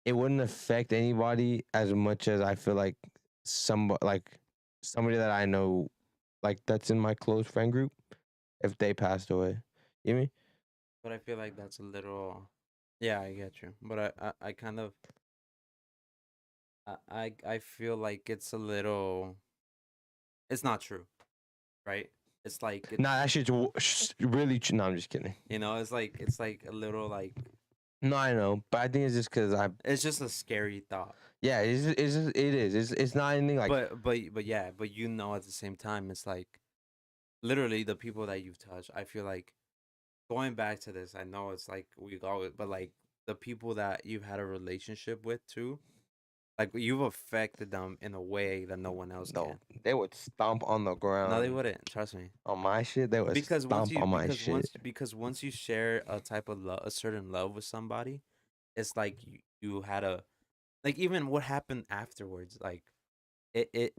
it wouldn't affect anybody as much as I feel like somebody that I know, like that's in my close friend group, if they passed away. You know me? But I feel like that's a little. Yeah, I get you. But I kind of. I feel like it's a little. It's not true, right? It's like it, Nah, that shit's really. No, I'm just kidding. it's like a little like No, I know, but I think it's just because it's just a scary thought. yeah, it is. It's not anything like. But yeah, but at the same time, it's like literally the people that you've touched. I feel like going back to this, I know it's like we go, but like the people that you've had a relationship with too, like you've affected them in a way that no one else No, can. they would stomp on the ground. No, they wouldn't. Trust me. On my shit, they would Because stomp on my shit. once you share a type of love, a certain love with somebody, it's like you had a like even what happened afterwards. Like it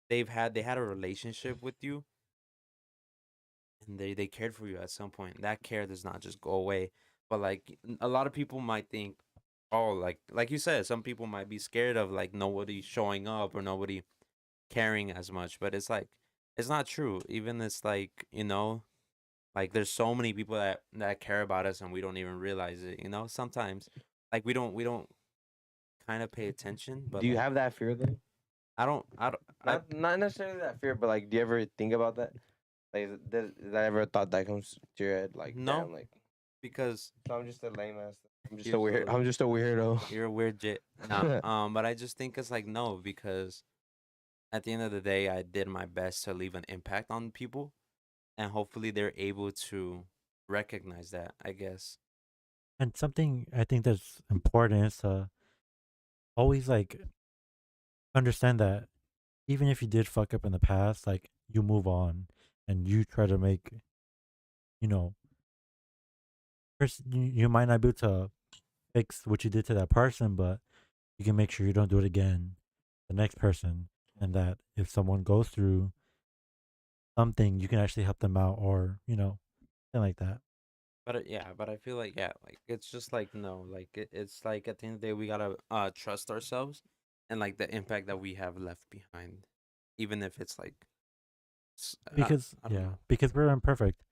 they had a relationship with you, and they cared for you at some point. That care does not just go away. But like a lot of people might think, oh, like you said, some people might be scared of like nobody showing up or nobody caring as much. But it's like it's not true. Even it's like like there's so many people that care about us and we don't even realize it. Sometimes like we don't kind of pay attention. But Do you like, have that fear though? I don't. Not necessarily that fear, but like, do you ever think about that? Like, is that ever a thought that comes to your head? Like, No. damn, like, Because so I'm just a lame ass. I'm just You're a weird. so- I'm just a weirdo. you're a weird jit. Nah, but I just think it's like no, because at the end of the day, I did my best to leave an impact on people, and hopefully they're able to recognize that. I guess. And something I think that's important is to always like understand that even if you did fuck up in the past, like you move on and you try to make, you know, first you might not be able to fix what you did to that person, but you can make sure you don't do it again, the next person, and that if someone goes through something, you can actually help them out, or something like that. But yeah, but I feel like yeah, like it's just like no, like it's like at the end of the day we gotta trust ourselves and like the impact that we have left behind, even if it's like Because I don't know. because we're imperfect.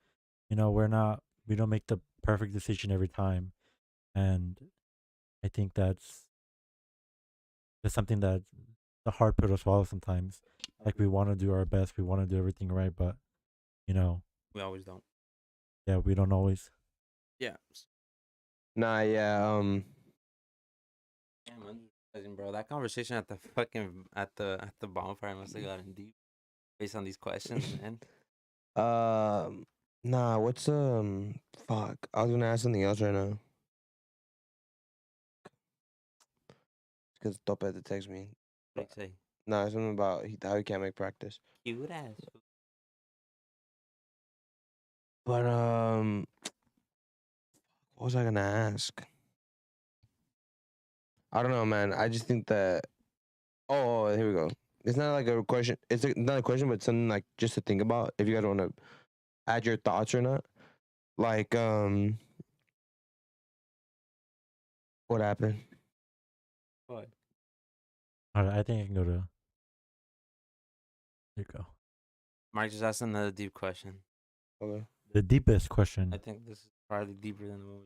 We don't make the perfect decision every time, and I think that's it's something that the hard pill to swallow sometimes. Like we want to do our best, we want to do everything right, but you know, We always don't. yeah, we don't always. Yeah. Nah, yeah. Damn, I'm just realizing, bro, that conversation at the at the bonfire must have gotten deep based on these questions, man. Nah. What's Fuck. I was gonna ask something else right now. Because Tope had to text me. What do you say? Nah, something about how he can't make practice. Cute ass. But what was I gonna ask? I don't know, man. I just think that. Oh, here we go. It's not like a question. Not a question, but something like just to think about. If you guys want to add your thoughts or not. Like what happened? What? All right, I think I can go to. There you go. Mike just asked another deep question. Okay. The deepest question. I think this is probably deeper than what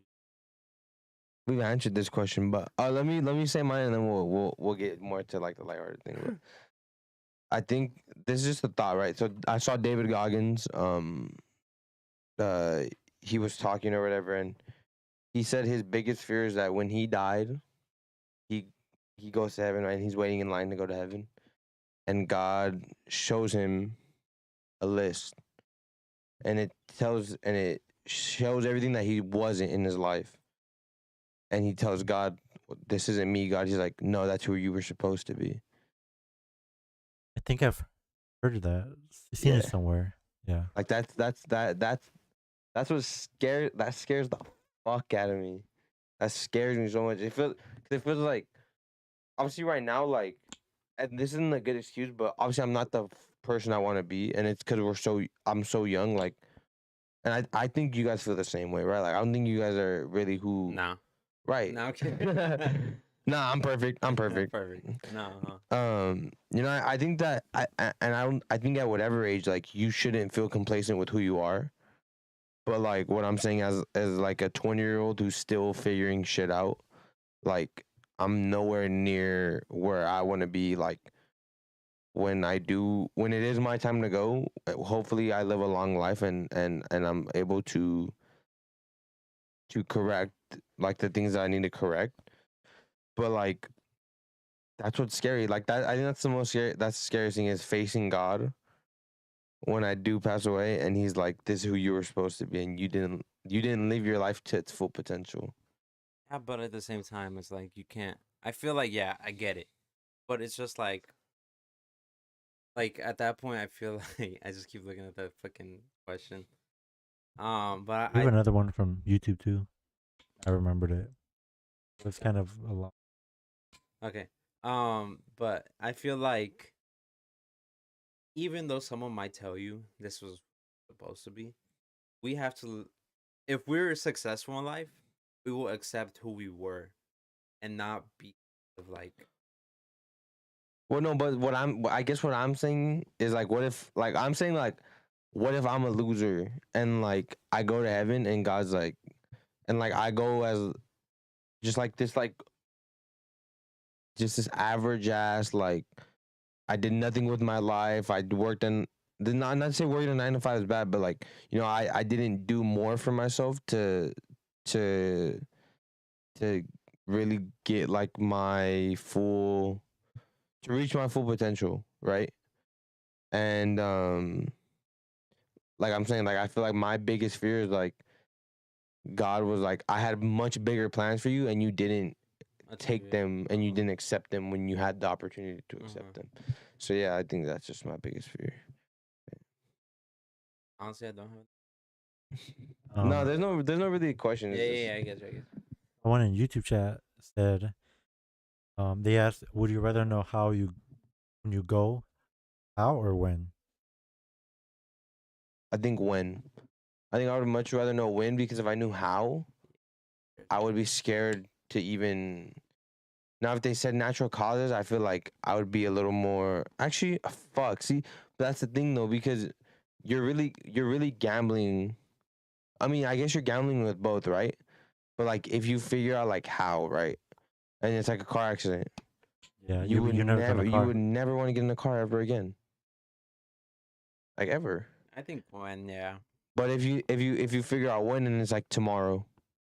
We've answered this question, but let me say mine, and then we'll get more to like the lighthearted thing. But I think this is just a thought, right? So I saw David Goggins. He was talking or whatever, and he said his biggest fear is that when he died, he goes to heaven, right? And he's waiting in line to go to heaven, and God shows him a list, and it shows everything that he wasn't in his life, and he tells God, "This isn't me, God." He's like, "No, that's who you were supposed to be." I think I've heard of that. Seen it Yeah. somewhere. Yeah. Like that's what scares the fuck out of me. That scares me so much. It feels like, obviously right now, like, and this isn't a good excuse, but obviously I'm not the person I want to be, and it's because I'm so young, like, and I think you guys feel the same way, right? Like I don't think you guys are really who, Nah. right? No, okay. Nah, I'm perfect. I'm perfect. Perfect. No. I think that I think at whatever age, like, you shouldn't feel complacent with who you are. But like what I'm saying as like a 20-year-old who's still figuring shit out, like I'm nowhere near where I want to be. Like when it is my time to go, hopefully I live a long life and I'm able to correct like the things that I need to correct. But like that's what's scary. Like that, I think that's the most scary. That's the scariest thing is facing God when I do pass away, and He's like, "This is who you were supposed to be, and you didn't live your life to its full potential." Yeah, but at the same time, it's like you can't. I feel like, yeah, I get it, but it's just like at that point, I feel like I just keep looking at that fucking question. But We have another one from YouTube too. I remembered it. It's kind of a lot. okay. But I feel like even though someone might tell you this was supposed to be, we have to. If we're successful in life, we will accept who we were, and not be of like. Well, no, but I guess what I'm saying is like, what if, like, I'm saying like, what if I'm a loser and like I go to heaven and God's like, and like I go as just like this, like just this average ass, like I did nothing with my life. I worked in did not to say working a 9 to 5 is bad, but like, I didn't do more for myself to to really get like my full to reach my full potential, right? And like I'm saying, like I feel like my biggest fear is like God was like, I had much bigger plans for you, and you didn't take them, and you didn't accept them when you had the opportunity to accept them. So yeah, I think that's just my biggest fear. Honestly, I don't have. No, there's no really question. Yeah, I guess. One in YouTube chat said, they asked, would you rather know when you go, how or when? I think when. I think I would much rather know when, because if I knew how, I would be scared to even. Now, if they said natural causes, I feel like I would be a little more. Actually, fuck. See, that's the thing though, because you're really gambling. I mean, I guess you're gambling with both, right? But like, if you figure out like how, right, and it's like a car accident, Yeah, you would never got in a car. never want to get in a car ever again, like ever. I think when, yeah. But if you figure out when and it's like tomorrow,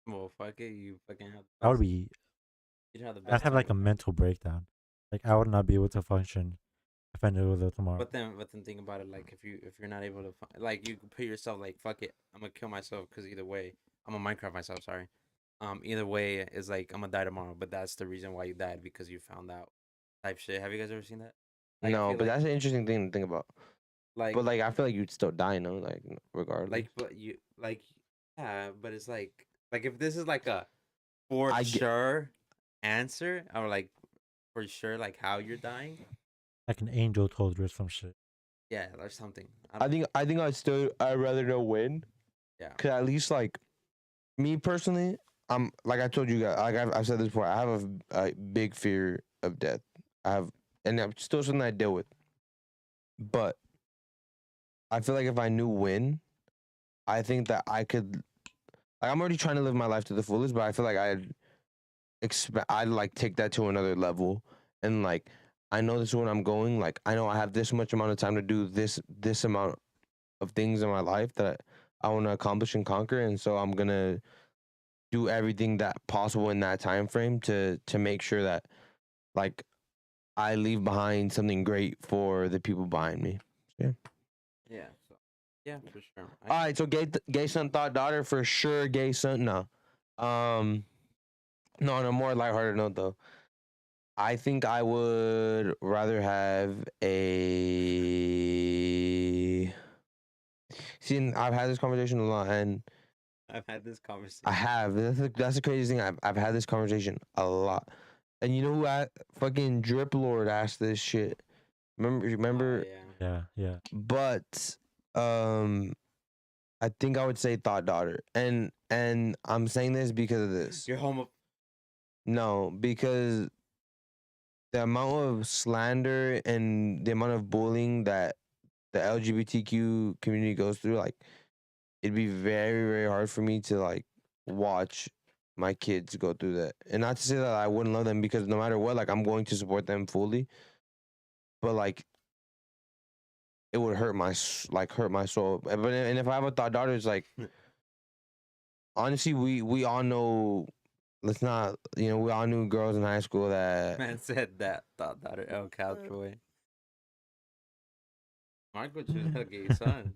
Well, fuck it. You fucking have I the would best. be. You'd have the I'd best have like a time. mental breakdown. Like I would not be able to function if I knew it was tomorrow. But then think about it. Like if you're not able to like you put yourself like fuck it, I'm gonna kill myself because either way I'm gonna Minecraft myself. Sorry. Either way is like I'm gonna die tomorrow. But that's the reason why you died because you found out type shit. Have you guys ever seen that? Like I no. feel But like that's an interesting thing to think about. like But like I feel like you'd still die, no, like regardless. but you like yeah. But it's like if this is like a for I get- sure answer or like for sure like how you're dying. Like an angel told you or some shit. Yeah, or something. I think I'd rather know when. Yeah. Cause at least like me personally, I'm like I told you guys, like I've said this before. I have a big fear of death. I have, and it's still something I deal with. But I feel like if I knew when, I think that I could. Like I'm already trying to live my life to the fullest, but I feel like I'd like take that to another level, and like I know this is when I'm going. Like I know I have this much amount of time to do this amount of things in my life that I want to accomplish and conquer, and so I'm gonna do everything that possible in that time frame to make sure that like I leave behind something great for the people behind me. Yeah. So yeah, for sure. All right, so gay son thought daughter for sure. Gay son, no. No, on a more lighthearted note though, I think I would rather have a. See, and I've had this conversation a lot, and I've had this conversation. I have. That's the craziest thing. I've had this conversation a lot, and you know who I fucking Drip Lord asked this shit. Remember? Yeah. Yeah, yeah. But I think I would say thought daughter, and I'm saying this because of this. You're homo. No, because the amount of slander and the amount of bullying that the LGBTQ community goes through, like, it'd be very, very hard for me to like watch my kids go through that. And not to say that I wouldn't love them, because no matter what, like I'm going to support them fully. But like, it would hurt my soul. But and if I have a thought daughter, it's like, honestly, we all know. Let's not, we all knew girls in high school that. Man said that thought daughter El Cowboy. Marco chose a gay son.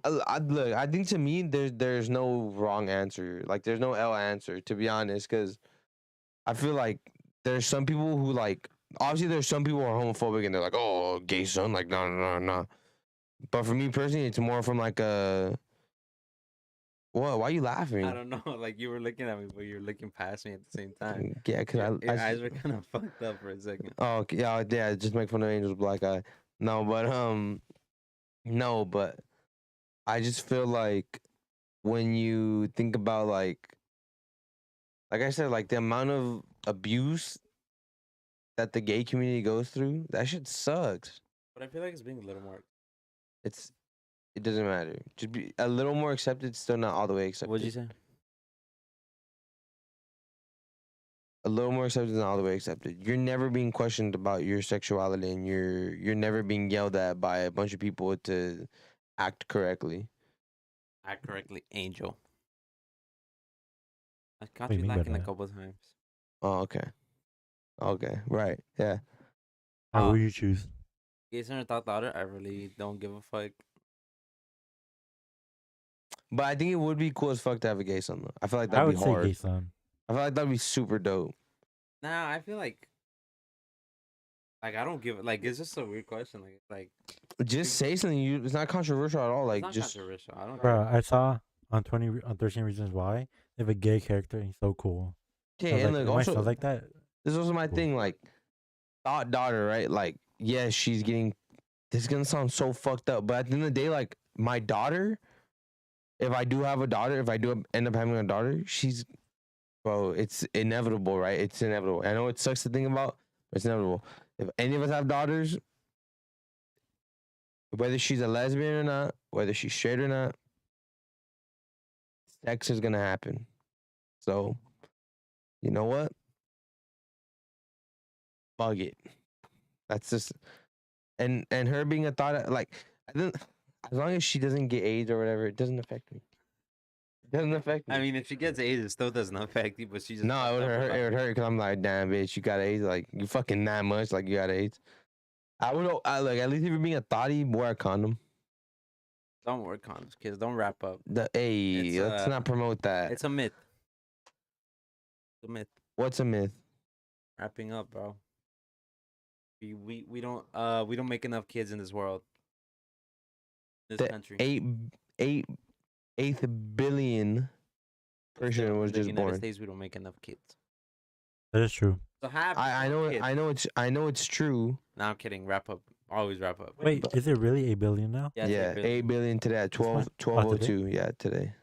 Look. I think to me, there's no wrong answer. Like there's no L answer, to be honest, because I feel like there's some people who like. Obviously, there's some people who are homophobic and they're like, "Oh, gay son," like no. But for me personally, it's more from like a. What? Why are you laughing? I don't know. Like you were looking at me, but you were looking past me at the same time. Yeah, because Your eyes were kind of fucked up for a second. Oh, okay, yeah. Just make fun of Angel's black eye. No, but I just feel like when you think about like I said, like the amount of abuse that the gay community goes through, that shit sucks. But I feel like it's being a little more. It doesn't matter. Just be a little more accepted, still not all the way accepted. What'd you say? A little more accepted than all the way accepted. You're never being questioned about your sexuality, and you're never being yelled at by a bunch of people to act correctly. Act correctly, Angel. I What caught do you you mean by lacking a that? couple times. Oh, okay, right, yeah. How Uh, will you choose? Gay son or thought daughter? I really don't give a fuck. But I think it would be cool as fuck to have a gay son, though. I feel like I that'd be would say hard. gay son. I feel like that'd be super dope. Nah, I feel like I don't give like it's just a weird question. Like Just say something. It's not controversial at all. it's Like not just controversial. I don't. Bro, I saw on 13 Reasons Why they have a gay character and he's so cool. yeah. I was And like, look, "Am I so also like that?" this is also my Cool. thing. Like thought daughter, right? Like yes, she's getting. This is gonna sound so fucked up, but at the end of the day, like my daughter, if I do have a daughter, if I do end up having a daughter, bro, it's inevitable, right? It's inevitable. I know it sucks to think about, but it's inevitable. If any of us have daughters, whether she's a lesbian or not, whether she's straight or not, sex is gonna happen. So, you know what? Bug it. That's just and her being a thought like I don't. As long as she doesn't get AIDS or whatever, it doesn't affect me. It doesn't affect me. I mean, if she gets AIDS, it still doesn't affect you, but she just No, it fucked would up hurt. about It would hurt because I'm like, damn, bitch, you got AIDS. Like you fucking that much. Like you got AIDS. I would. Like at least if you're being a thotty, wear a condom. Don't wear condoms, kids. Don't wrap up. Hey, let's not promote that. It's a myth. It's a myth. What's a myth? Wrapping up, bro. We don't make enough kids in this world. This The country. eighth billion Still, person in was the just United born. States, we don't make enough kids. That is true. So have I some know. kids. I know it's true. No, I'm kidding. Wrap up. Always wrap up. Wait, is it really 8 billion now? Yeah, it's Yeah, 8 billion today at fine. 12:02. Yeah, today.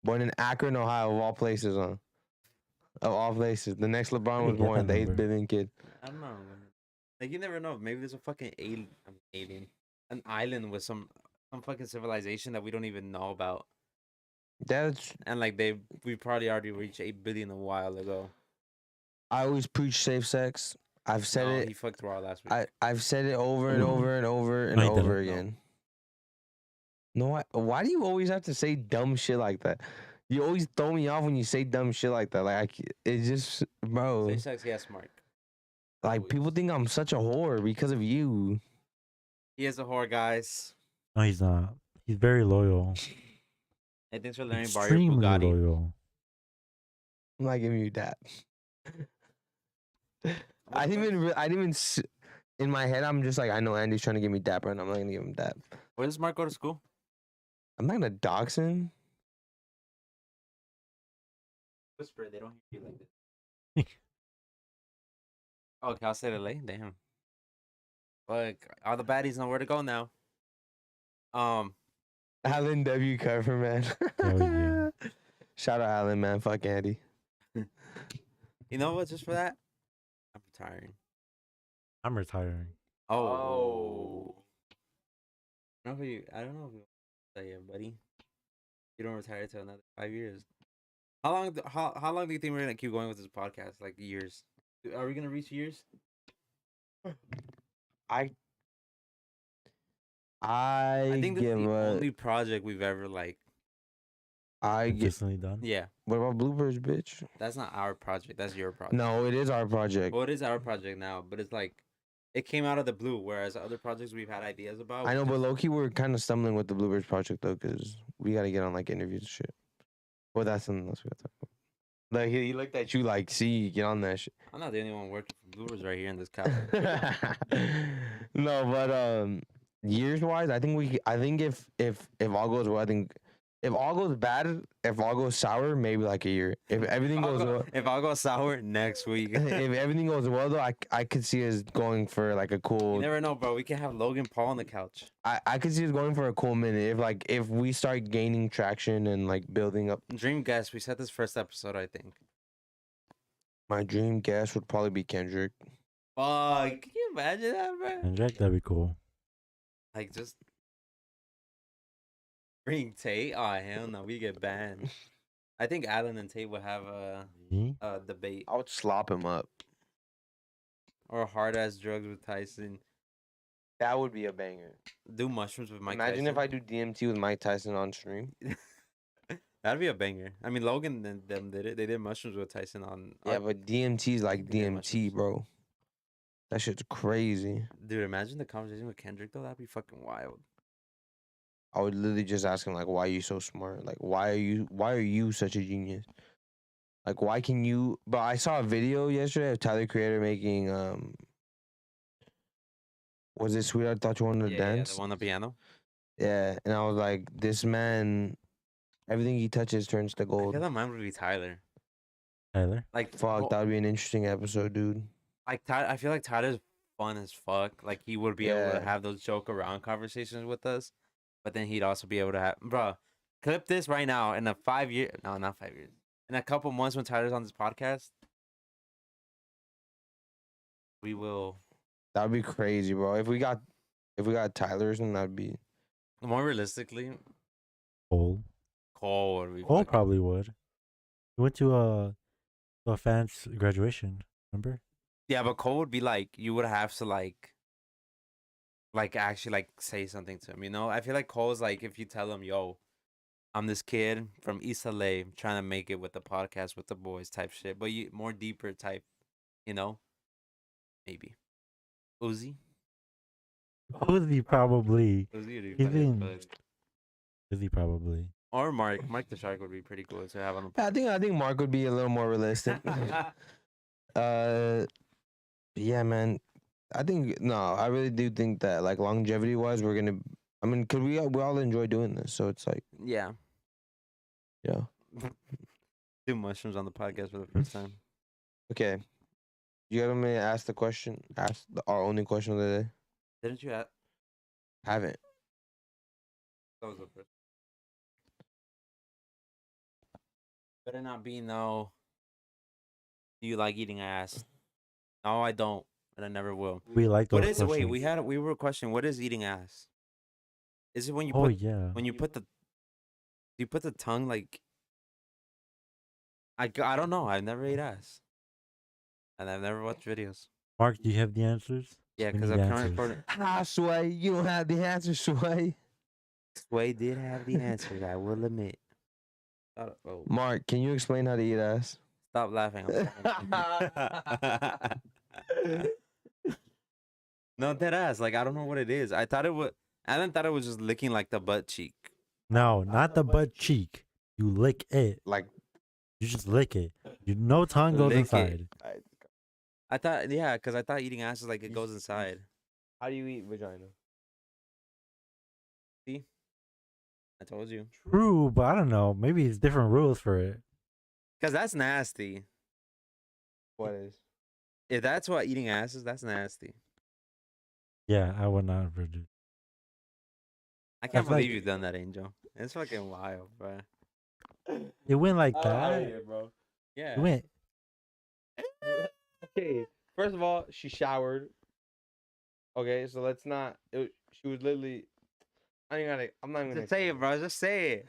Born in Akron, Ohio, of all places, huh? Of all places. The next LeBron Where'd was you get born, that the 8th number? billion kid. I don't know. Man. Like you never know. Maybe there's a fucking alien, an island with some fucking civilization that we don't even know about, That's and like we probably already reached 8 billion a while ago. I always preach safe sex. I've said No, it. he fucked Raw last week. I've said it over and over and over and No, he didn't. over No. again. No, why do you always have to say dumb shit like that? You always throw me off when you say dumb shit like that. Like it's just, bro. Safe sex, yes, Mark. Like always. people think I'm such a whore because of you. He is a whore, guys. No, he's not. He's very loyal. Hey, thanks for letting me borrow your Extremely Bugatti. loyal. I'm not giving you that. I didn't even. In my head, I'm just like, I know Andy's trying to give me dapper, and I'm not gonna give him that. Where does Mark go to school? I'm not gonna dox him. Whisper, they don't hear you like this. Oh, Cal State LA? Damn. Fuck, all the baddies know where to go now. Alan W. Cover, man. Hell yeah. Shout out Alan, man. Fuck Andy. You know what? Just for that, I'm retiring. I'm retiring. Oh. I don't know if you want to say it, buddy. You don't retire till another 5 years. How long do you think we're gonna keep going with this podcast? Like years? Are we gonna reach years? I I think this is give the a. only project we've ever like. I get. Consistently done. Yeah, What about bloopers, bitch? that's not our project. That's your project. No, it is our project. Well, it is our project now, but it's like it came out of the blue. Whereas other projects we've had ideas about. I know, we but just- low key, we're kind of stumbling with the bloopers project though, because we gotta get on like interviews and shit. Well, that's something else we gotta talk about. Like he looked at you like, see, get on that shit. I'm not the only one working for Bloopers right here in this couch. No, but years wise, I think if all goes well, I think if all goes bad, if all goes sour, maybe like a year. If everything goes well, If I'll go sour next week. if everything goes well though, I could see us going for like a You cool. never know, bro. We can have Logan Paul on the couch. I could see us going for a cool minute if we start gaining traction and like building up. Dream guest. We said this first episode, I think. My dream guest would probably be Kendrick. Fuck, can you imagine that, bro? And Jack, that'd be cool. Like just bring Tate. Oh hell no, we get banned. I think Alan and Tate would have Me? a debate I would slop him up. or hard ass drugs with Tyson. That would be a banger. Do mushrooms with Mike. Imagine if Tyson. I do DMT with Mike Tyson on stream. That'd be a banger. I mean, Logan and them did it. They did mushrooms with Tyson on. Yeah, but DMT is like They did DMT, mushrooms. bro. That shit's crazy. Dude, imagine the conversation with Kendrick though. That'd be fucking wild. I would literally just ask him like, "Why are you so smart? Like, why are you such a genius? Like, why can you?" But I saw a video yesterday of Tyler Creator making was it Sweet? I Thought You Wanted to Yeah, Dance. the one on the piano. Yeah, and I was like, this man, everything he touches turns to I gold. feel like mine would be Tyler. Tyler? Like Fuck, well, that would be an interesting episode, dude. like Tyler, I feel like Tyler's fun as fuck. Like he would be able to Yeah. have those joke around conversations with us, but then he'd also be able to have, bro. Clip this right now in a 5 year, no, not 5 years, in a couple months when Tyler's on this podcast, we will. That would be crazy, bro. If we got Tyler's, and that'd be. More realistically, Cole. Cole would be. Cole fucking- probably would. He went to a fan's graduation, remember? Yeah, but Cole would be like, you would have to like actually like say something to him. You know, I feel like Cole's like if you tell him, "Yo, I'm this kid from East LA trying to make it with the podcast with the boys" type shit, but you more deeper type. You know, maybe Uzi. Uzi probably. Uzi would be He's funny as been. fuck. Uzi probably. Or Mark. Mark the Shark would be pretty cool to have on the I think Mark would be a little more realistic. uh, yeah, man. I think no, I really do think that like longevity wise, we're gonna. I mean, cause we all enjoy doing this, so it's like Yeah. yeah. Do mushrooms on the podcast for the first time. Okay, you got me to ask the question. Ask our only question of the day. Didn't you have? Haven't. That was the first. Better not be no. Do you like eating ass? No, I don't, and I never will. We like those What is it? Wait, questions. we were questioning. What is eating ass? Is it when you Oh put yeah. when you put the you put the tongue like I don't know. I've never ate ass, and I've never watched videos. Mark, do you have the answers? Yeah, We because need I'm answers. currently Ah, Sway, you don't have the answer, Sway. Sway did have the answer. I will admit. Oh, Mark, can you explain how to eat ass? stop laughing. No, dead ass. Like I don't know what it is. I thought it was. Alan thought it was just licking like the butt cheek. No, not the butt cheek. You lick it. Like, You just lick it. You no tongue goes Lick it. inside. I thought, yeah, because I thought eating ass is like it goes inside. how do you eat vagina? See, I told you. True, but I don't know. Maybe it's different rules for it. Because that's nasty. What is? If that's what eating ass is, that's nasty. Yeah, I would not ever do. I can't That's believe like- you've done that, Angel. It's fucking wild, bro. It went like Outta that. here, bro. Yeah. It went. Okay, first of all, she showered. Okay, so let's not. She was literally. I'm not even gonna Just say it, bro. Just say it.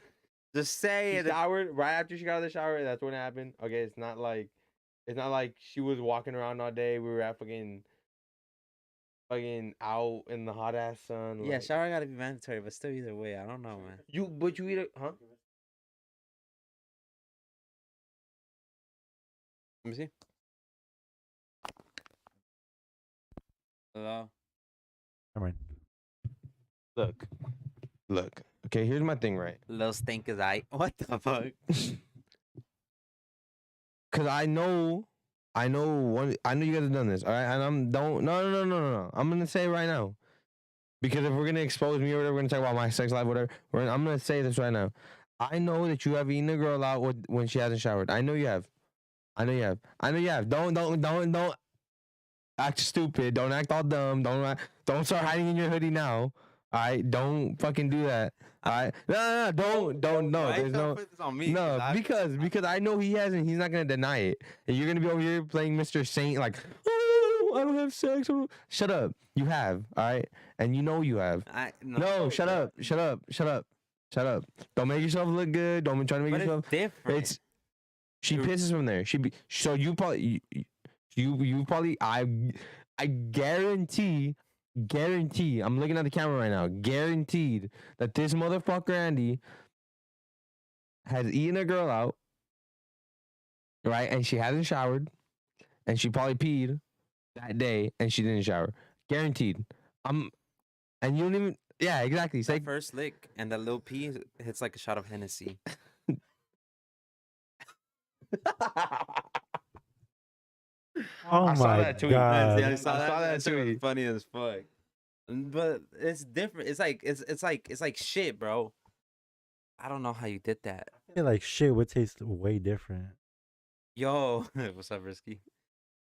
Just say She it. showered right after she got out of the shower. That's when it happened. Okay, it's not like she was walking around all day. We were at fucking out in the hot ass sun. Yeah, like- shower gotta be mandatory, but still, either way, I don't know, man. But you eat it, huh? Let me see. Hello. Never mind. Look. Okay, here's my thing, right? Little stink is I. What the fuck? Cause I know you guys have done this, all right? And no. I'm gonna say it right now, because if we're gonna expose me or whatever, we're gonna talk about my sex life, whatever. I'm gonna say this right now. I know that you have eaten a girl out when she hasn't showered. I know you have. Don't act stupid. Don't act all dumb. Don't start hiding in your hoodie now. All right, don't fucking do that. All right, no, don't. No, Why you there's trying to no. put this on me? No, I- because I know he hasn't. He's not gonna deny it. And you're gonna be over here playing Mr. Saint like, oh, I don't have sex. Shut up. You have, all right, and you know you have. No, shut up. Don't make yourself look good. Don't be trying to make But yourself. it's different. It's she You're- pisses from there. So you probably I guarantee. I'm looking at the camera right now. Guaranteed that this motherfucker Andy has eaten a girl out, right? And she hasn't showered, and she probably peed that day, and she didn't shower. Guaranteed. And you don't even. Yeah, exactly. It's that like first lick and that little pee hits like a shot of Hennessy. Oh I saw my that tweet. god. I saw that shit was tweet. funny as fuck. But it's different. It's like shit, bro. I don't know how you did that. I feel like shit would taste way different. Yo, what's up, Risky?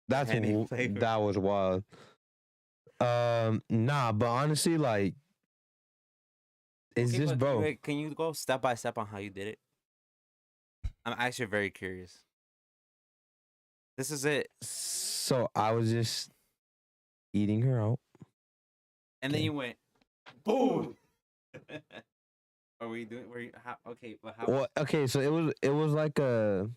That's Any flavor. that was wild. Nah, but honestly, like, is Okay, this but bro? wait, can you go step by step on how you did it? I'm actually very curious. This is it. So I was just eating her out. And then Okay. you went, boom. Are we doing? Were you? How, okay, but how? Well, okay, so it was like a.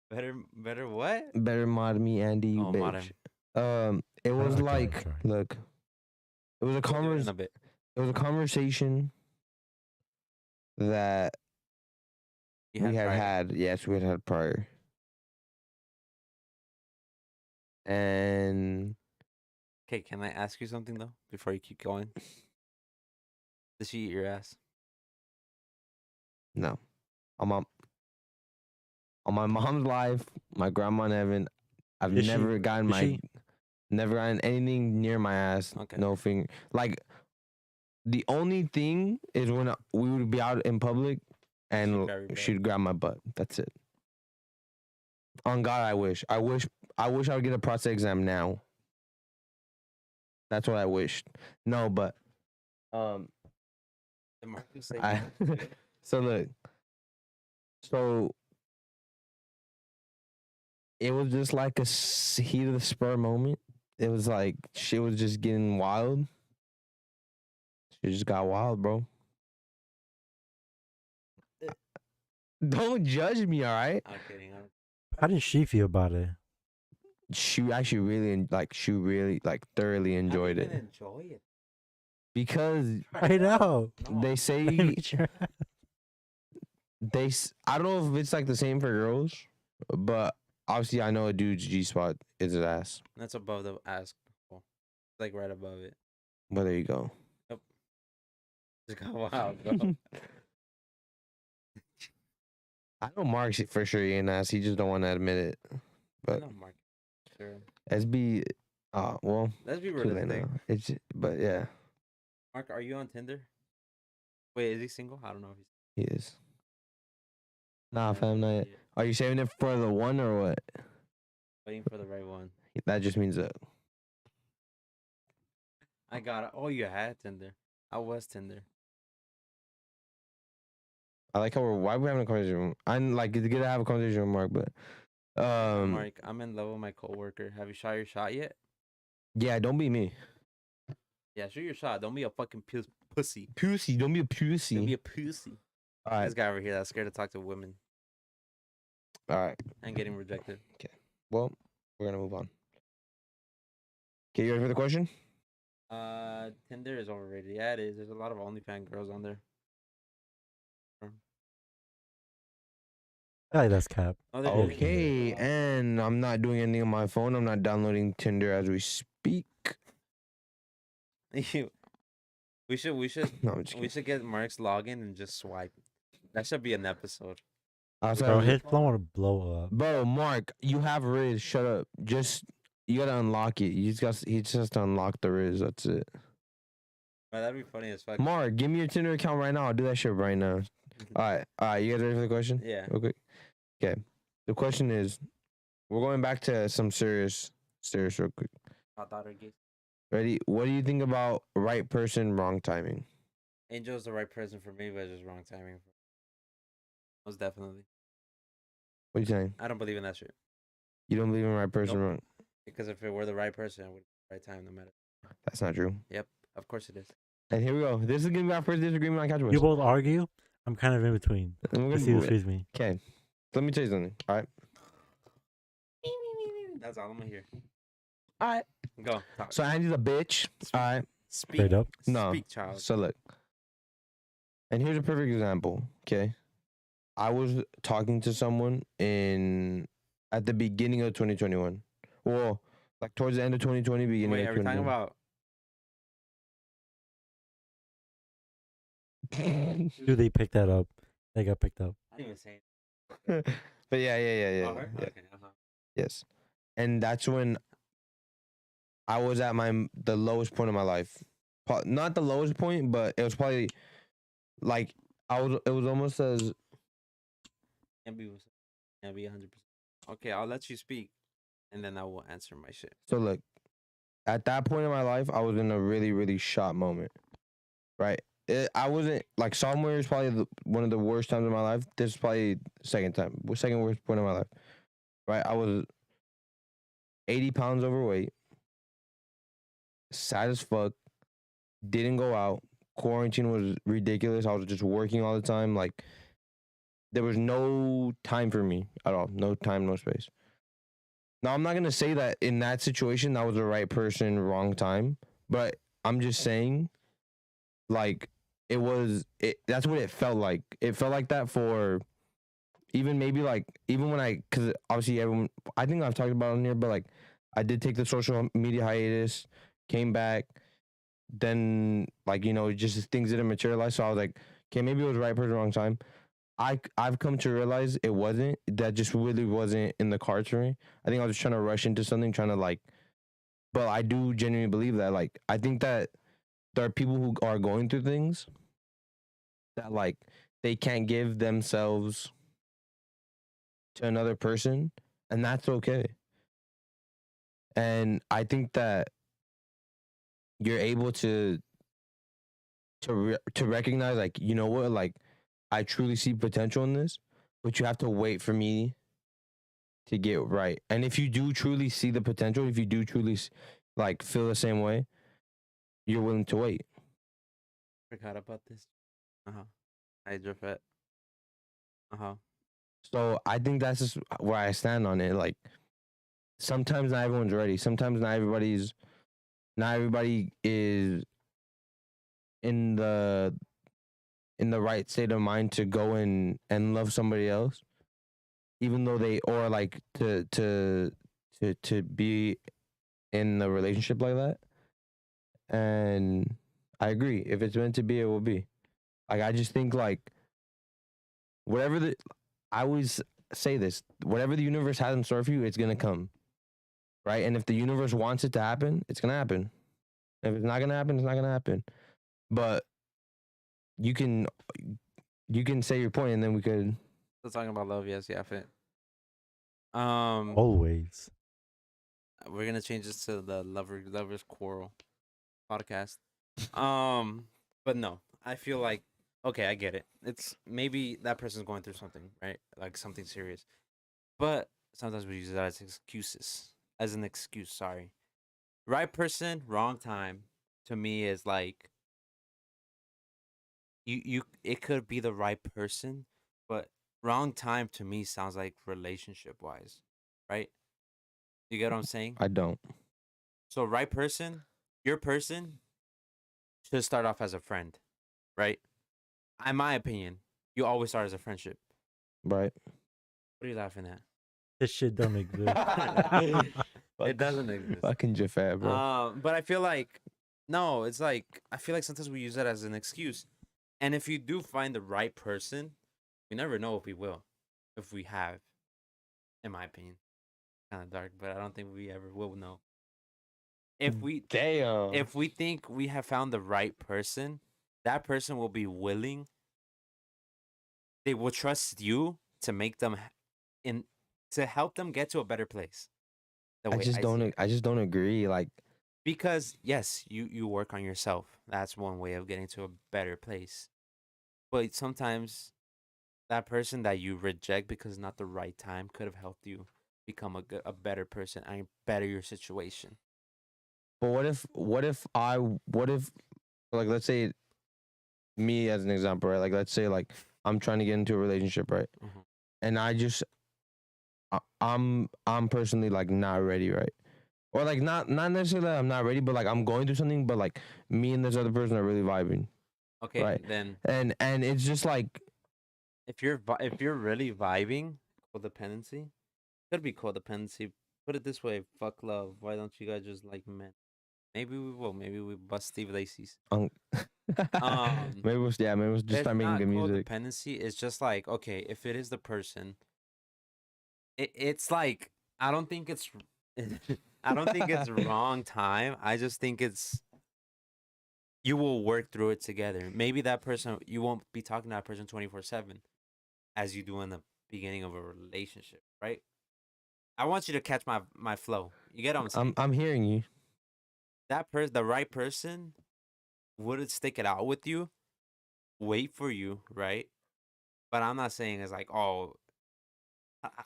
Better what? Better mod me, Andy, you Oh, mod bitch. him. It I was don't like, try. look, it was a We'll do it in a bit. it was a conversation that You we had prior. had. Yes, we had prior. And Okay, can I ask you something though before you keep going? Did she eat your ass? no, on my mom's life, my grandma and Evan, I've Is she- never gotten is my she? never gotten anything near my ass. Okay. No finger. Like the only thing is when we would be out in public and grab your butt. she'd grab my butt. That's it. On God, I wish I would get a prostate exam now. That's what I wished. No, but Did Marcus say I so look. So it was just like a heat of the spur moment. It was like shit was just getting wild. She just got wild, bro. Don't judge me, all right? I'm kidding. How did she feel about it? She actually really thoroughly enjoyed it Enjoy it. because I know. they say I don't know if it's like the same for girls, but obviously I know a dude's G spot is his ass. That's above the ass. hole. It's like right above it. Well, there you go. Just got wild, bro. I know Mark's for sure he ain't ass. He just don't want to admit it. But No, Mark. Sure. SB, well, Let's be too late realistic. now. But yeah, Mark, are you on Tinder? Wait, is he single? I don't know if he's. he is. Nah, Yeah, fam, not yet. yeah. Are you saving it for the one or what? Waiting for the right one. That just means that. I got it. Oh, you had Tinder. I was Tinder. I like how why are we having a conversation? I'm like, it's good to have a conversation with Mark, but Mark, I'm in love with my coworker. Have you shot your shot yet? yeah, don't be me. Yeah, shoot your shot. Don't be a fucking pussy. Pussy, don't be a pussy. Don't be a pussy. All right, This guy over here that's scared to talk to women all right. and getting rejected. Well, we're gonna move on. Okay, you ready for the question? Tinder is overrated. Yeah, it is. There's a lot of OnlyFans girls on there. I like that's cap. Oh, there is. Okay, and I'm not doing anything on my phone. I'm not downloading Tinder as we speak. we should No, I'm just we kidding. should get Mark's login and just swipe. That should be an episode. Outside Bro, of his phone want to blow up. Bro, Mark, you have Riz. Shut up. You gotta unlock it. He just has to unlock the Riz. That's it. Bro, that'd be funny as fuck. Mark, give me your Tinder account right now. I'll do that shit right now. All right. You guys ready for the question? Yeah. Okay. Okay. The question is, we're going back to some serious real quick. Hot daughter gay. Ready? What do you think about right person, wrong timing? Angel's the right person for me, but it's just wrong timing. Most definitely. What are you saying? I don't believe in that shit. You don't believe in right person, Nope. wrong? Because if it were the right person, it would be the right time no matter. That's not true. Yep. Of course it is. And here we go. This is gonna be our first disagreement on Couch You Wars. both argue. I'm kind of in between. Let's see who suits me. Okay. Let me tell you something. All right. That's all I'm gonna hear. All right. Go. Talk. So Andy's a bitch. All right. Speak. Straight up. No. Speak, child. So look. And here's a perfect example. Okay. I was talking to someone at the beginning of 2021. Well, like towards the end of 2020, beginning Wait, of are we talking 2021. about? Dude, they picked that up. They got picked up. I didn't even say. But yeah. Oh, her? Yeah. Okay. Uh-huh. Yes. And that's when I was at the lowest point of my life. Not the lowest point, but it was probably like it was almost as Can't be 100%. Okay, I'll let you speak, and then I will answer my shit. so look. At that point in my life, I was in a really, really shot moment. Right? I wasn't like sophomore year is probably one of the worst times of my life. This is probably second worst point of my life. Right? I was 80 pounds overweight, sad as fuck, didn't go out. Quarantine was ridiculous. I was just working all the time. Like, there was no time for me at all. No time, no space. Now I'm not gonna say that in that situation that was the right person, wrong time, but I'm just saying, like, that's what it felt like. It felt like that for even maybe like even when because obviously everyone, I think I've talked about it on here, but like I did take the social media hiatus, came back, then like just things didn't materialize. So I was like, okay, maybe it was the right person, wrong time. I've come to realize it wasn't. That just really wasn't in the cards for me. I think I was just trying to rush into something, trying to like. But I do genuinely believe that. Like, I think that there are people who are going through things that like they can't give themselves to another person, and that's okay. And I think that you're able to recognize, like, you know what, like I truly see potential in this, but you have to wait for me to get right. And if you do truly see the potential, if you do truly like feel the same way, you're willing to wait. Forgot about this. Hydrofet. So I think that's just where I stand on it. Like, sometimes not everyone's ready. Sometimes not everybody is in the right state of mind to go and love somebody else, even though they, or like to be in a relationship like that. And I agree. If it's meant to be, it will be. Like, I just think like I always say this, whatever the universe has in store for you, it's gonna come. Right? And if the universe wants it to happen, it's gonna happen. If it's not gonna happen, it's not gonna happen. But you can say your point, and then we could. Still talking about love, yes, yeah, fit. Always. We're gonna change this to the lovers quarrel podcast. But no, I feel like, okay, I get it. It's maybe that person's going through something, right? Like something serious. But sometimes we use that as excuses. As an excuse, sorry. Right person, wrong time, to me is like you it could be the right person, but wrong time to me sounds like relationship wise, right? You get what I'm saying? I don't. So right person, your person should start off as a friend, right? In my opinion, you always start as a friendship. Right. What are you laughing at? This shit don't exist. It doesn't exist. Fucking Jafar, bro. But I feel like no, it's like I feel like sometimes we use that as an excuse. And if you do find the right person, you never know if we will. If we have, in my opinion. Kind of dark, but I don't think we ever will know. If we think we have found the right person, that person will be willing. They will trust you to make them to help them get to a better place. I just don't agree. Like, because yes, you work on yourself. That's one way of getting to a better place. But sometimes that person that you reject because it's not the right time could have helped you become a better person and better your situation. but what if like, let's say me as an example, right? Like, let's say like I'm trying to get into a relationship, right? Mhm. And I'm personally like not ready, right? Or like not necessarily that I'm not ready, but like I'm going through something, but like me and this other person are really vibing. Okay, Right. then And it's just like, if you're really vibing, codependency could be codependency. Put it this way: fuck love. Why don't you guys just like men? Maybe we will. Maybe we bust Steve Lacy's. maybe we'll just It's start making not good music. codependency. It's just like, okay, if it is the person, it's like I don't think it's I don't think it's wrong time. I just think it's you will work through it together. Maybe that person, you won't be talking to that person 24/7 as you do in the beginning of a relationship, right? I want you to catch my flow. You get what I'm saying? I'm hearing you. That person, the right person, would stick it out with you, wait for you, right? But I'm not saying it's like, oh,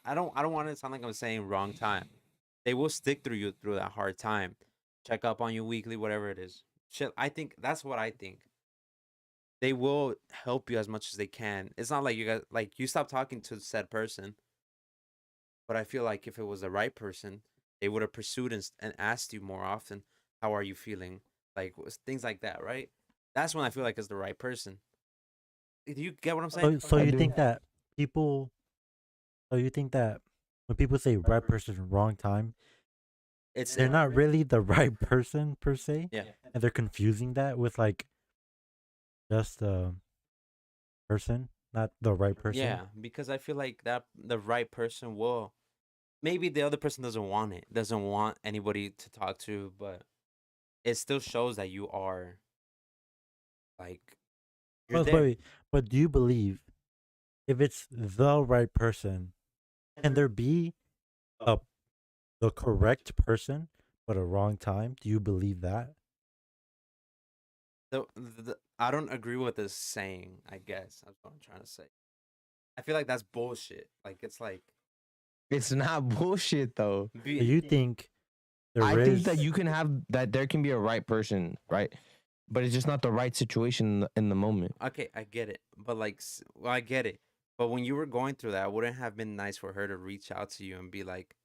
I don't want it to sound like I'm saying wrong time. They will stick through you through that hard time, check up on you weekly, whatever it is. Shit, I think that's what I think. they will help you as much as they can. It's not like you guys like you stop talking to said person, but I feel like if it was the right person, they would have pursued and asked you more often, "How are you feeling?" Like things like that, right? That's when I feel like it's the right person. Do you get what I'm saying? So I you do. think that people? So you think that when people say right person, wrong time, It's they're not really the right person per se, yeah. and they're confusing that with like just a person, not the right person. Yeah, because I feel like that the right person will maybe the other person doesn't want it, doesn't want anybody to talk to, but it still shows that you are like you're But there. but do you believe if it's the right person, can there be a the correct person but a wrong time? Do you believe that? I don't agree with this saying, I guess. That's what I'm trying to say. I feel like that's bullshit. Like it's like It's not bullshit though. Do be you think I there think that is? you can have that. There can be a right person, right? But it's just not the right situation in the moment. okay, I get it. But like well, I get it. But when you were going through that, wouldn't it have been nice for her to reach out to you and be like,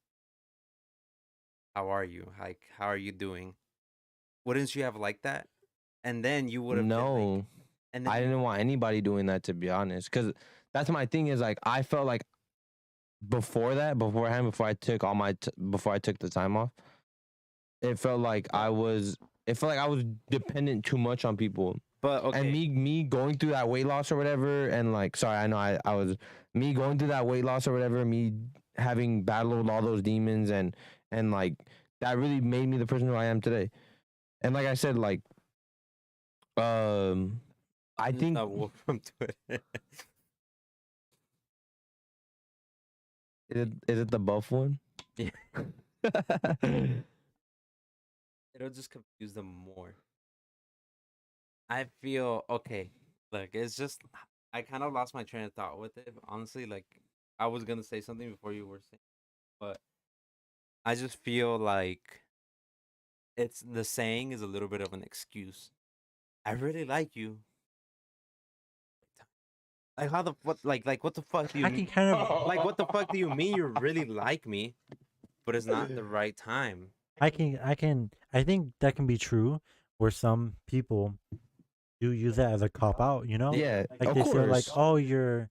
"How are you? Like, how are you doing?" Wouldn't you have liked that? And then you would have been like, No, and then I you, didn't want anybody doing that, to be honest. Because that's my thing is like I felt like before that, beforehand, before I took the time off, it felt like I was. It felt like I was dependent too much on people. but And okay, me going through that weight loss or whatever, and like, sorry, I know I was me going through that weight loss or whatever, me having battled all those demons and like that really made me the person who I am today. And like I said, like I think a wolf from Twitter. is it the buff one? Yeah. It'll just confuse them more. I feel okay. Like it's just I kind of lost my train of thought with it. Honestly, like I was gonna say something before you were saying, but I just feel like it's the saying is a little bit of an excuse. I really like you. Like how the what like what the fuck do you I can kind of like what the fuck do you mean you really like me, but it's not the right time? I think that can be true where some people do use that as a cop out, you know? Yeah, Like of they say like, course. "Oh, you're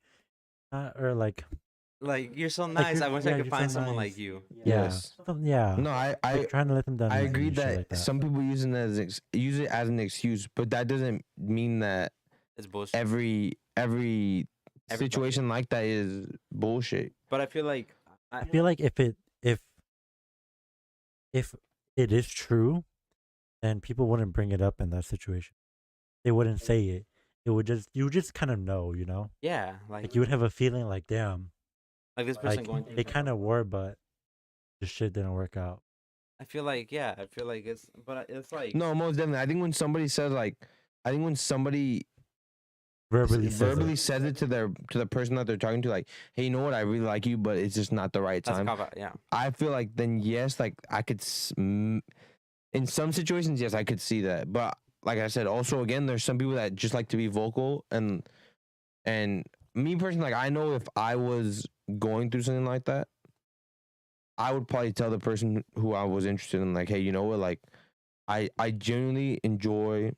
not," or Like you're so like nice. you're I wish I yeah, could you're so find someone like nice. you. Yeah. Yes. Yeah. No, Like trying to let them down I easy agree and shit that like that. some people use it as an excuse, but that doesn't mean that It's bullshit. every Everybody. situation like that is bullshit. But I feel like I feel like if it is true, then people wouldn't bring it up in that situation. They wouldn't say it. It would just you would just kind of know, you know? yeah, Like you would have a feeling like, damn, like this person like going through they something. kind of were, but the shit didn't work out. I feel like yeah, I feel like it's but it's like No, most definitely. I think when somebody says like, I think when somebody Verbally says it to the person that they're talking to, like, hey, you know what, I really like you, but it's just not the right that's a time. cop out. Yeah, I feel like then yes, like I could in some situations, yes, I could see that, but like I said, also again, there's some people that just like to be vocal and me personally, like I know if I was going through something like that, I would probably tell the person who I was interested in, like, hey, you know what, like I genuinely enjoy.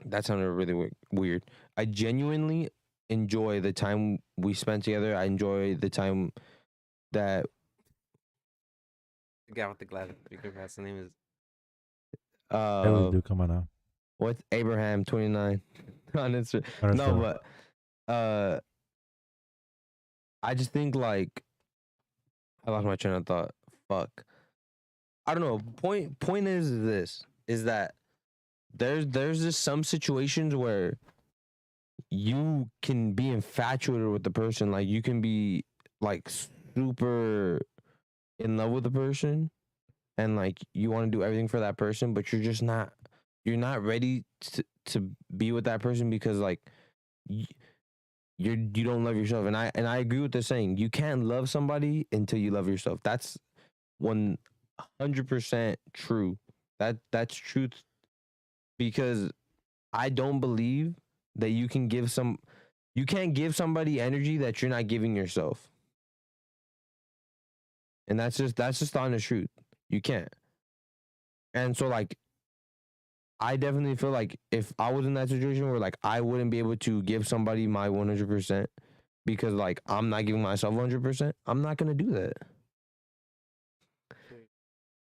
That sounded really weird. I genuinely enjoy the time we spent together. I enjoy the time that the guy with the glass speaker glass. The name is I really uh do. Come on now. what's Abraham 29 on Instagram. No, Understand. but I just think like I lost my train of thought. Fuck. I don't know. Point is this is that there's just some situations where you can be infatuated with the person. Like you can be like super in love with the person and like you want to do everything for that person, but you're not ready to be with that person because like you, you don't love yourself. And I agree with the saying. You can't love somebody until you love yourself. That's 100% true. That's truth because I don't believe that you can give you can't give somebody energy that you're not giving yourself. And that's just the honest truth. You can't. And so like I definitely feel like if I was in that situation where like I wouldn't be able to give somebody my 100% because like I'm not giving myself 100%, I'm not gonna do that.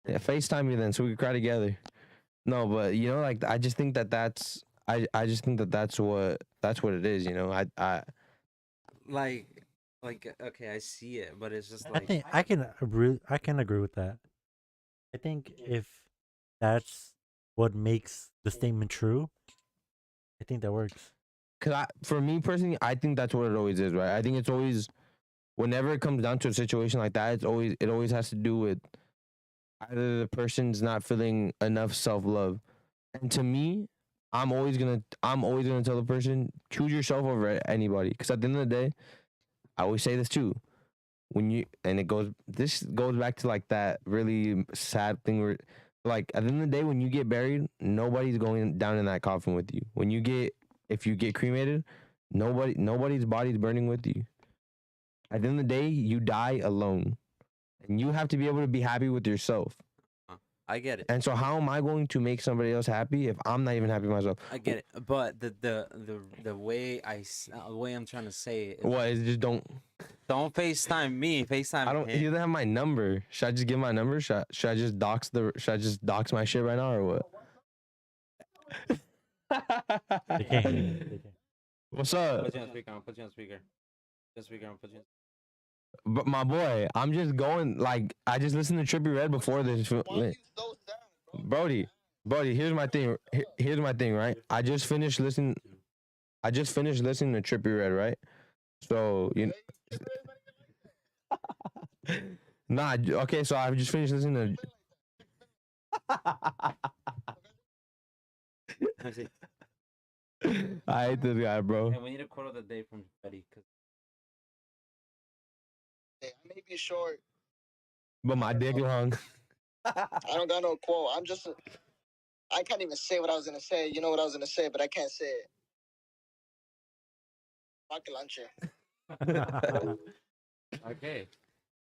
Yeah, FaceTime me then so we can cry together. No, but you know, like I just think that's I just think that's what it is. You know, I like okay, I see it, but it's just I like think I can agree with that. I think if that's what makes the statement true, I think that works. cause for me personally, I think that's what it always is, right? I think it's always whenever it comes down to a situation like that, it always has to do with either the person's not feeling enough self love, and to me, I'm always gonna tell the person choose yourself over anybody, because at the end of the day, I always say this too. This goes back to like that really sad thing where like at the end of the day when you get buried, nobody's going down in that coffin with you. If you get cremated, nobody's body's burning with you. At the end of the day, you die alone. And you have to be able to be happy with yourself. I get it. And so how am I going to make somebody else happy if I'm not even happy myself? I get it. But the way the way I'm trying to say it is What is just don't FaceTime me, FaceTime I don't him. you don't have my number. Should I just give my number? Should I just dox my shit right now or what? They can't hear you. They can't. What's up? Put you on speaker. Put you on speaker. Put you on. But my boy, I'm just going like I just listened to Trippie Redd before this. Brody, here's my thing. Here's my thing, right? I just finished listening to Trippie Redd, right? So you nah, okay, so I just finished listening to I hate this guy, bro. And we need a quote of the day from Betty. I may be short. But my dick long. I don't got no quote. I can't even say what I was gonna say. You know what I was gonna say, but I can't say it. Fuck lunch. Okay.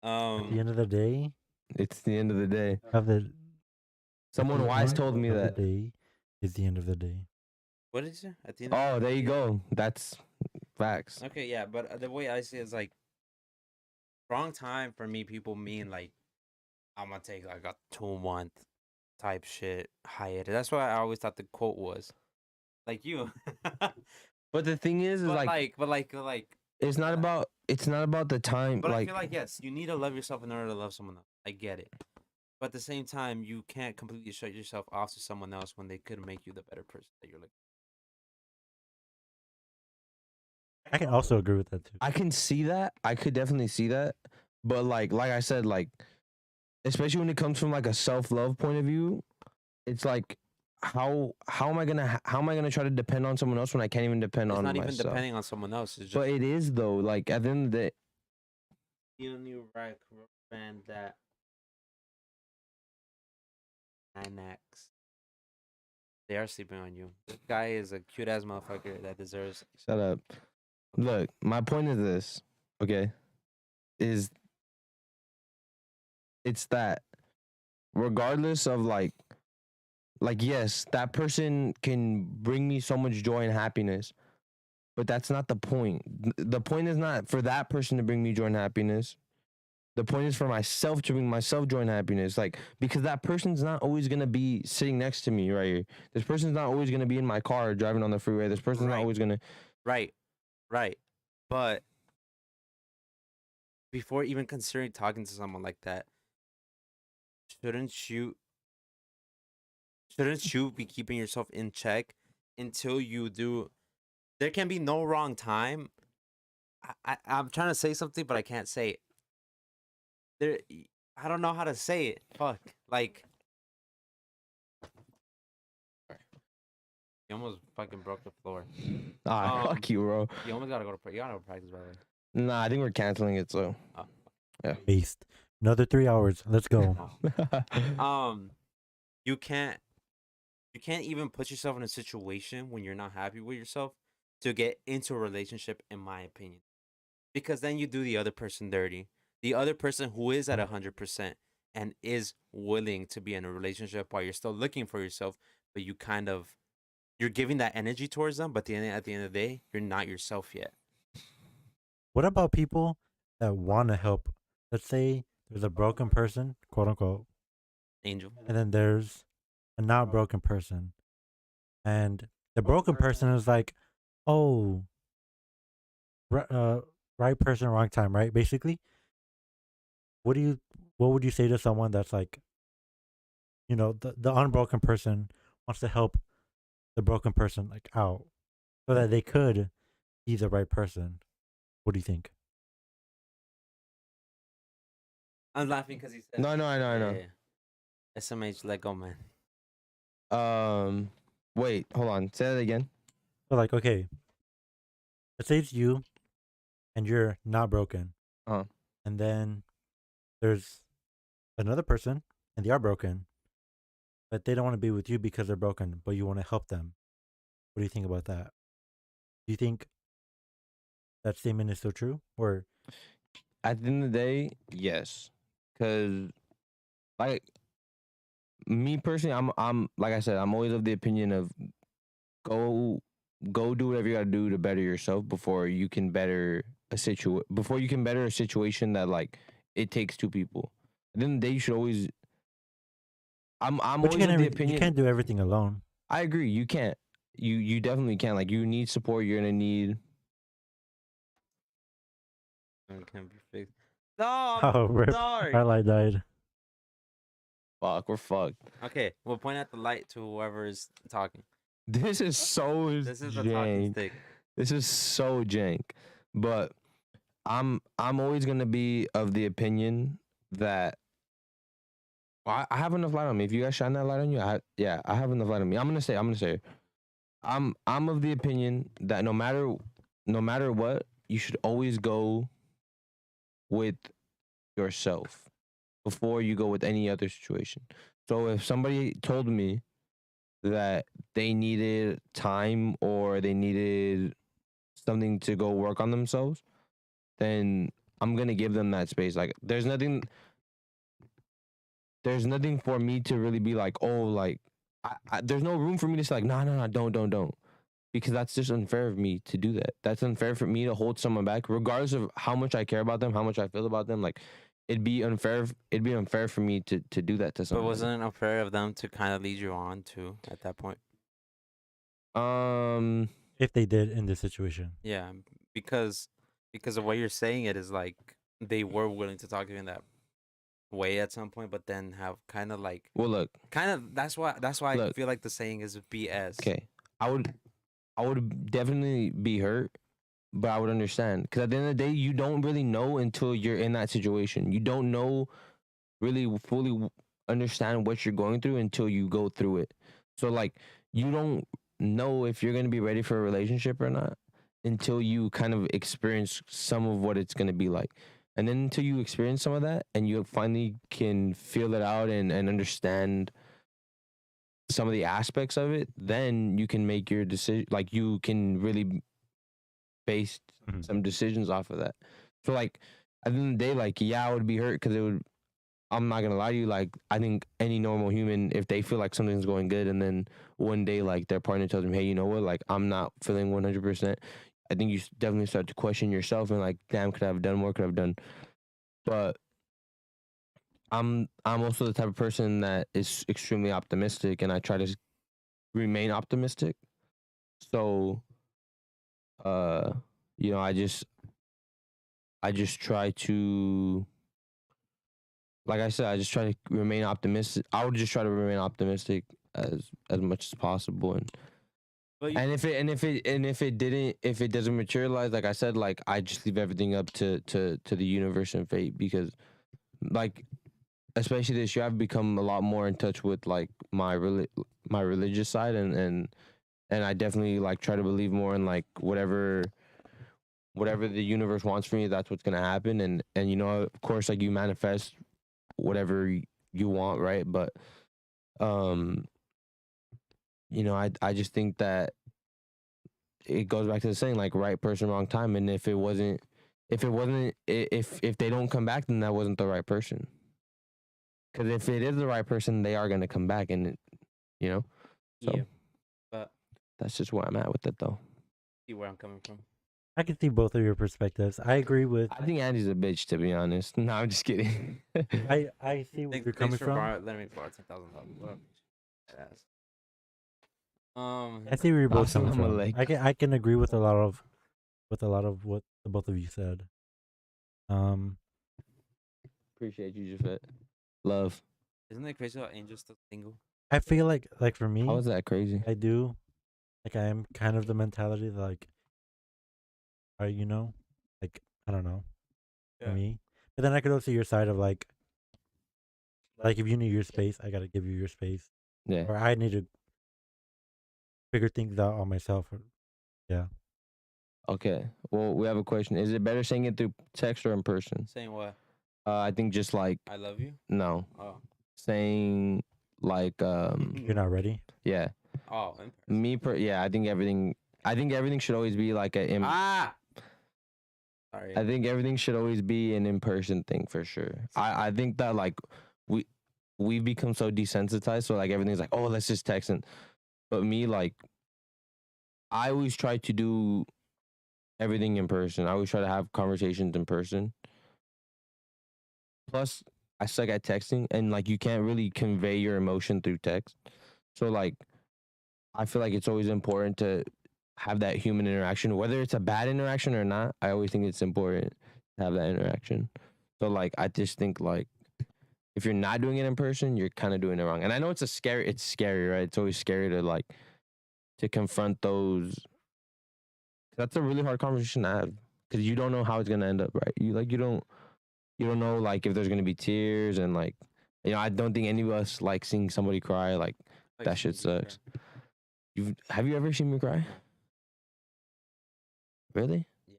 At the end of the day, It's the end of the day. Someone the wise end told me of that. the day is the end of the day. What did you say? At the end. Oh, there you go. That's facts. Okay, yeah, but the way I see it is like wrong time for me. People mean like I'm gonna take like a 2-month type shit hiatus. That's what I always thought the quote was. Like you. But the thing is but like it's not about the time. But like I feel like yes, you need to love yourself in order to love someone else. I get it. But at the same time, you can't completely shut yourself off to someone else when they could make you the better person that you're looking. I can also agree with that too. I can see that. I could definitely see that. But like I said, like especially when it comes from like a self-love point of view, it's like how am I gonna try to depend on someone else when I can't even depend It's on not myself? even depending on someone else. It's just But it is though. Like at the end of the day, you new rock band that 9X. They are sleeping on you. This guy is a cute ass motherfucker that deserves. shut up. Look, my point is this. Okay, it's that regardless of like yes, that person can bring me so much joy and happiness, but that's not the point. The point is not for that person to bring me joy and happiness. The point is for myself to bring myself joy and happiness. Like, because that person's not always gonna be sitting next to me right here. This person's not always gonna be in my car driving on the freeway. This person's not Right. always gonna Right. But before even considering talking to someone like that, shouldn't you be keeping yourself in check until you do? There can be no wrong time. I'm trying to say something, but I can't say it. I don't know how to say it. Fuck. Like, you almost fucking broke the floor. fuck you, bro. You almost gotta go to you gotta go to practice, by the way. Nah, I think we're canceling it. So Based. Another 3 hours. Let's go. You can't even put yourself in a situation when you're not happy with yourself to get into a relationship, in my opinion, because then you do the other person dirty. The other person who is at 100% and is willing to be in a relationship while you're still looking for yourself, but you're giving that energy towards them, but at the end of the day, you're not yourself yet. What about people that want to help? Let's say there's a broken person, quote unquote, Angel. and then there's a not broken person. And the broken person is like, oh, right person, wrong time, right? Basically, what would you say to someone that's like, the unbroken person wants to help the broken person like out so that they could be the right person? What do you think? I'm laughing because he said. No, I know, I know. SMH, let go, man. Wait, hold on. Say that again. So like, okay, let's say it's you and you're not broken. Uh-huh. And then there's another person and they are broken, but they don't want to be with you because they're broken, but you want to help them. What do you think about that? Do you think that statement is still true? Or At the end of the day, yes. Cause like me personally, I'm like I said, I'm always of the opinion of go do whatever you gotta do to better yourself before you can better a situation that like it takes two people. At the end of the day, you should always I'm but always of the opinion you can't do everything alone. I agree, you can't. You definitely can't. Like you need support, you're gonna need It can't be fixed. No, Oh, rip. sorry. Our light died. fuck, we're fucked. Okay, we'll point at the light to whoever is talking. This is so This is the talking jank. stick. This is so jank. But I'm always gonna be of the opinion that I have enough light on me. If you guys shine that light on you, I have enough light on me. I'm gonna say it. I'm of the opinion that no matter what, you should always go with yourself before you go with any other situation. So if somebody told me that they needed time or they needed something to go work on themselves, then I'm gonna give them that space. Like there's nothing for me to really be like, oh, like there's no room for me to say like, no, don't, because that's just unfair of me to do that. That's unfair for me to hold someone back, regardless of how much I care about them, how much I feel about them. Like it'd be unfair for me to do that to But someone. wasn't it unfair of them to kind of lead you on too at that point? If they did in this situation. Yeah, because of what you're saying, it is like they were willing to talk to you in that way at some point, but then have kind of like well, look, that's why I Look. feel like the saying is BS. okay, I would definitely be hurt, but I would understand, because at the end of the day, you don't really know until you're in that situation. You don't know really fully understand what you're going through until you go through it. So like you don't know if you're going to be ready for a relationship or not until you kind of experience some of what it's going to be like. And then until you experience some of that and you finally can feel it out and understand some of the aspects of it, then you can make your decision. Like you can really base Mhm. some decisions off of that. So like at the end of the day, like yeah, I would be hurt because it would. I'm not gonna lie to you. Like I think any normal human, if they feel like something's going good, and then one day like their partner tells them, "Hey, you know what? Like I'm not feeling 100%." I think you definitely start to question yourself and like, damn, could I have done more? Could I have done? But I'm also the type of person that is extremely optimistic, and I try to remain optimistic. So, you know, I just try to, like I said, I just try to remain optimistic. I would just try to remain optimistic as much as possible, But and if it doesn't materialize, like I said, like I just leave everything up to the universe and fate, because like especially this year I've become a lot more in touch with like my religious side, and I definitely like try to believe more in like whatever the universe wants for me, that's what's gonna happen, and you know, of course, like you manifest whatever you want, right? But you know, I just think that it goes back to the saying like right person, wrong time. And if they don't come back, then that wasn't the right person. Because if it is the right person, they are gonna come back, and So Yeah, but that's just where I'm at with it, though. see where I'm coming from. I can see both of your perspectives. I agree with. I think Andy's a bitch, to be honest. No, I'm just kidding. I see where you're coming from. Letting me borrow $10,000. I see where you're both coming Assalamu from. alaikum. I can agree with a lot of what the both of you said. Appreciate you, Jafet. Love. Isn't it crazy how Angel's still single? I feel like for me, How is that crazy? I do, like I am kind of the mentality that like, like I don't know, for me. But then I could also see your side of like if you need your space, I gotta give you your space, Yeah. or I need to figure things out on myself. Yeah. Okay. Well, we have a question. Is it better saying it through text or in person? Saying what? I think just like I love you? no, Oh. saying like You're not ready. yeah. Oh, in person. Yeah. I think everything should always be like a. Sorry. I think everything should always be an in-person thing for sure. I think that like we've become so desensitized, so like everything's like, oh, let's just text. But me, like, I always try to do everything in person. I always try to have conversations in person. Plus, I suck at texting, and like you can't really convey your emotion through text. So like, I feel like it's always important to have that human interaction, whether it's a bad interaction or not. I always think it's important to have that interaction. So like, I just think like, if you're not doing it in person, you're kind of doing it wrong. And I know it's scary, right? It's always scary to confront those. That's a really hard conversation to have because you don't know how it's gonna end up, right? You don't know like if there's gonna be tears and like, I don't think any of us like seeing somebody cry. Like that shit sucks. Have you ever seen me cry? Really? Yeah.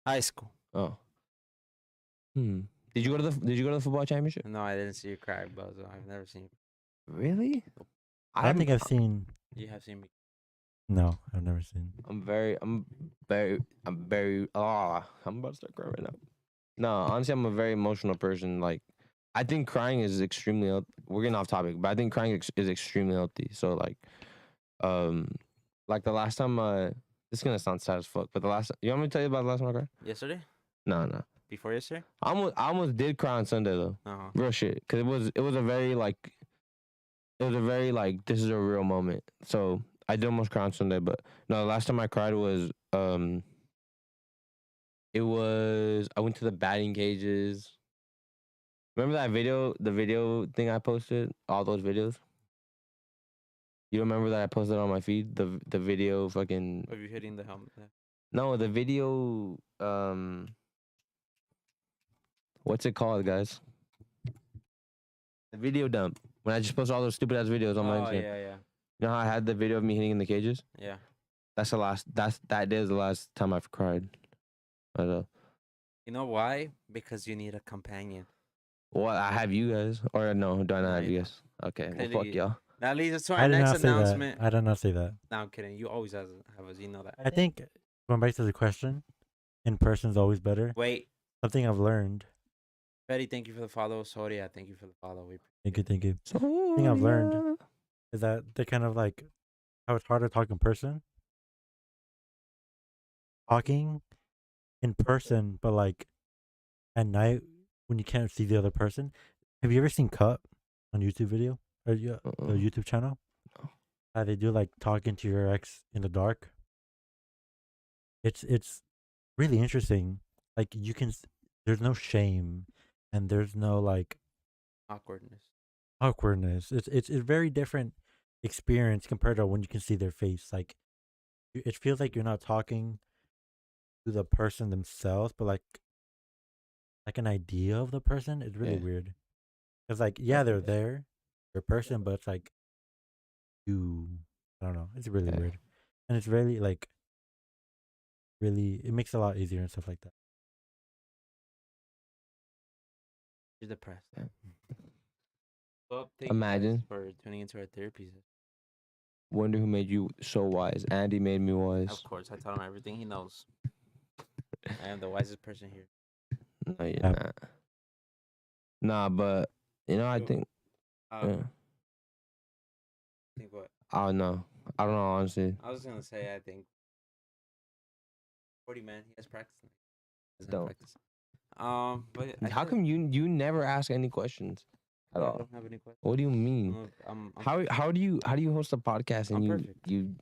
High school. Oh. Did you go to the football championship? No, I didn't see you cry, Bozo. I've never seen you. Really? I don't think I've seen. You have seen me. No, I've never seen. I'm very. I'm about to start crying right now. No, honestly, I'm a very emotional person. Like, I think crying is extremely. We're getting off topic, but I think crying is extremely healthy. So like the last time. This is gonna sound sad as fuck, but you want me to tell you about the last time I cried? Yesterday? No. Before yesterday? I almost did cry on Sunday though. Uh-huh. Real shit, cause it was a very this is a real moment. So I did almost cry on Sunday, but no, the last time I cried was I went to the batting cages. Remember that video, the video thing I posted? All those videos? You remember that I posted on my feed? The video fucking Of you hitting the helmet. no, the video what's it called, guys? The video dump. When I just posted all those stupid ass videos on my Oh, Instagram. yeah. You know how I had the video of me hitting in the cages? Yeah. That is the last time I've cried. But You know why? Because you need a companion. well, I have you guys, or no? Do I not No, have you you guys? Okay, well, Clearly- fuck y'all. That leads us to I our did next not say announcement. that. I did not say that. No, I'm kidding. You always have us. You know that. I think going back to the question, in person is always better. Wait. Something I've learned. Betty, thank you for the follow. Sorry, I thank you for the follow. Thank you. So, Thing I've learned is that they kind of like how it's hard to talk in person. Talking in person, but like at night when you can't see the other person. Have you ever seen Cut on YouTube video or the YouTube channel? No. How they do like talking to your ex in the dark. It's really interesting. Like you can, there's no shame, and there's no like Awkwardness. It's a very different experience compared to when you can see their face. Like it feels like you're not talking to the person themselves, but like an idea of the person. It's really Yeah. weird. It's like they're there, they're a person, but it's like you. I don't know. It's really Yeah. weird, and it's really like it makes it a lot easier and stuff like that. You're depressed. Yeah. Well, thank you guys Imagine. for tuning into our therapy session. Wonder who made you so wise. Andy made me wise. Of course, I tell him everything he knows. I am the wisest person here. No, you're Yeah. not. Nah, but I Who? think. Yeah. Think what? I don't know. I don't know honestly. I was gonna say I think 40 man. He has practice. He doesn't Don't. practice. But I How feel- come you never ask any questions at I all? don't have any questions. What do you mean? I'm How do you host a podcast and I'm you perfect. you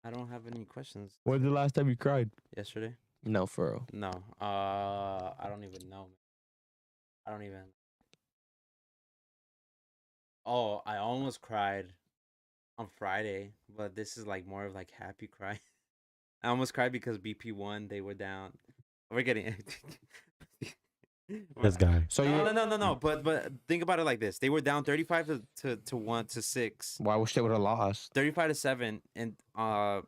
I don't have any questions. When's the last time you cried? Yesterday? No, for real. No. I don't even know. I don't even. Oh, I almost cried on Friday, but this is like more of like happy cry. I almost cried because BP won. They were down. We're getting. This guy. So No. But think about it like this: they were down 35 to 1 to 6, Well, I wish they would have lost. 35 to 7, and by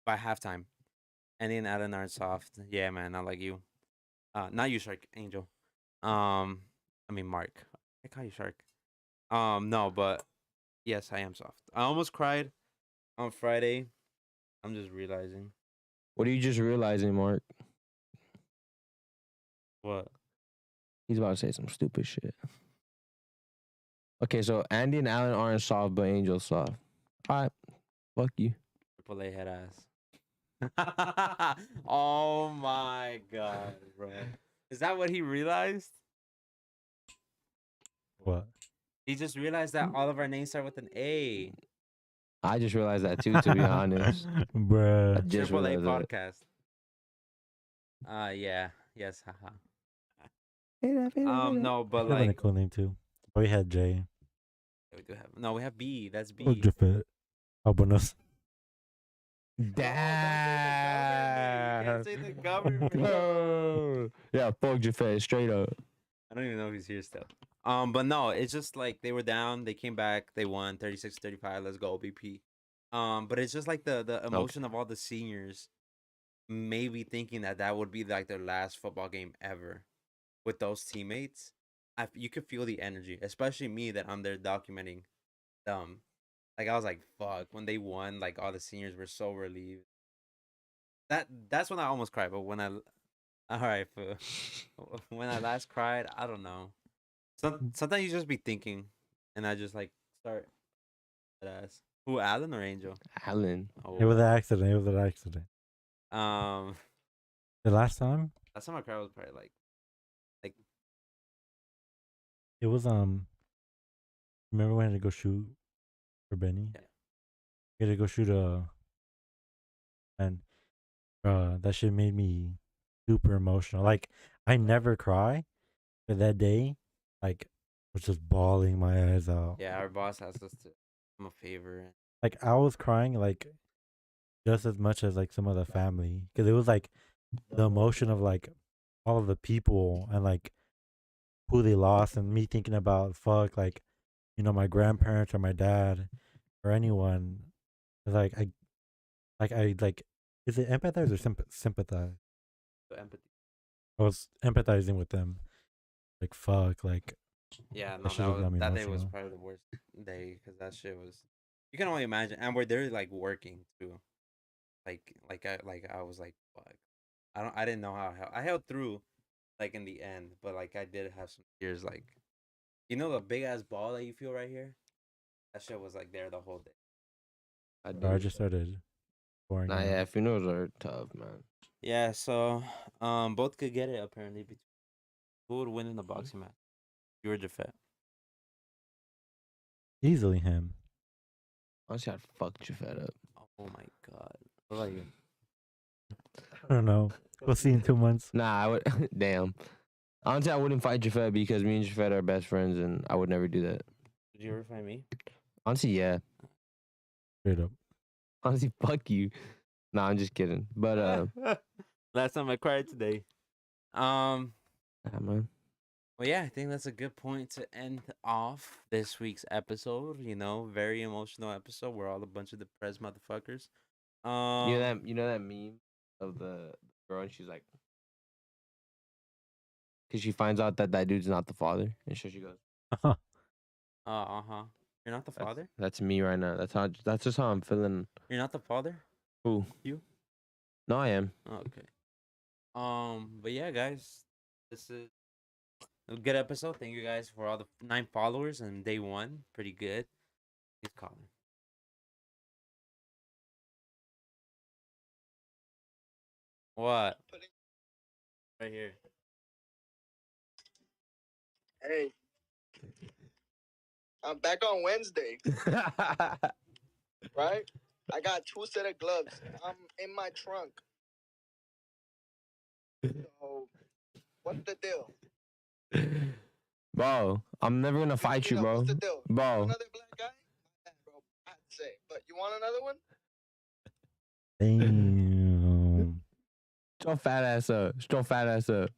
halftime. And then Allen are soft. Yeah, man, not like you. Not you, Shark Angel. I mean Mark. I call you Shark. No, but yes, I am soft. I almost cried on Friday. I'm just realizing. What are you just realizing, Mark? What? He's about to say some stupid shit. Okay, so Andy and Allen aren't soft, but Angel's soft. All right, fuck you. Triple A head ass. Oh my god, bro. Is that what he realized? What? He just realized that all of our names start with an A. I just realized that too. To be honest, I Bruh. just Triple A realized that. podcast. Yeah. Yes, haha. No. No, but Could have been a like cool name too. But we had J. we do have we have B. That's B. Oh, Jafet. Albonos. Damn. Damn. Say the government. No. Yeah, fuck Jafet, straight up. I don't even know if he's here still. But no, it's just like they were down, they came back, they won 36-35. Let's go, BP. But it's just like the emotion of all the seniors maybe thinking that would be like their last football game ever with those teammates. You could feel the energy, especially me that I'm there documenting them. Like I was like, fuck, when they won, like all the seniors were so relieved. That's when I almost cried. But when when I last cried, I don't know. Sometimes you just be thinking, and I just like start. Ass. Who, Allen or Angel? Allen. Oh, It was an accident. It was an accident. um, The last time last time I cried was probably like it was remember when I had to go shoot for Benny? Yeah. We had to go shoot and that shit made me super emotional. Like I never cry, but that day, like was just bawling my eyes out. yeah. Our boss asked us to do him a favor. Like I was crying like just as much as like some of the family because it was like the emotion of like all of the people and like who they lost and me thinking about fuck like my grandparents or my dad or anyone. It's like I is it empathize or sympathize? So empathy. I was empathizing with them. Like fuck, like Yeah, no, shit just got me that day was emotional. probably the worst day because that shit was. You can only imagine, and we're there like working too. I was like, fuck. I didn't know how I held through, like in the end, but like I did have some tears. Like, the big ass ball that you feel right here. That shit was like there the whole day. I just started pouring. Nah, out. yeah, funerals are tough, man. Yeah, so both could get it apparently. Who would win in the boxing match? You or Jafet? Easily him. Honestly, I'd fuck Jafet up. Oh my god! What about you? I don't know. We'll see in 2 months. Nah, I would. Damn. Honestly, I wouldn't fight Jafet because me and Jafet are best friends, and I would never do that. Did you ever find me? Honestly, yeah. Straight up. Honestly, fuck you. Nah, I'm just kidding. But Last time I cried today. yeah, man. Well, yeah, I think that's a good point to end off this week's episode. Very emotional episode. We're all a bunch of depressed motherfuckers. You know that meme of the girl, and she's like, because she finds out that dude's not the father, and so she goes, Uh-huh. You're not the father? That's me right now. That's just how I'm feeling. You're not the father? Who? You? No, I am. Oh, okay. But yeah, guys, this is a good episode. Thank you guys for all the 9 followers on day 1. Pretty good. He's calling. What? Right here. Hey, I'm back on Wednesday, right? I got 2 set of gloves. I'm in my trunk. So, what's the deal? Bro, I'm never gonna fight you, bro. What's the deal? Bro. Another black guy? My bad, bro. I had to say. But you want another one? Damn. Show fat ass up. Show fat ass up.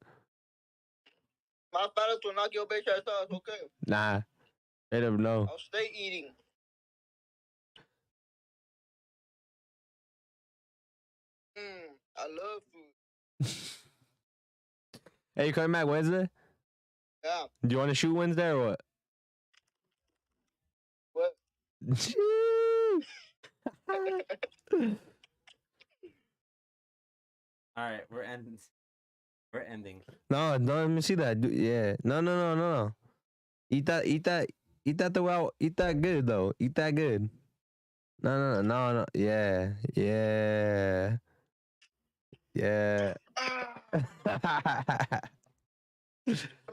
My fellas will knock your bitch ass out. Okay. Nah. Straight up no. I'll stay eating. I love food. Hey, you coming back Wednesday? Yeah. Do you want to shoot Wednesday or what? What? All right, we're ending. We're ending. No, let me see that. Yeah. No. Eat that eat that good though. Eat that good. No. Yeah. I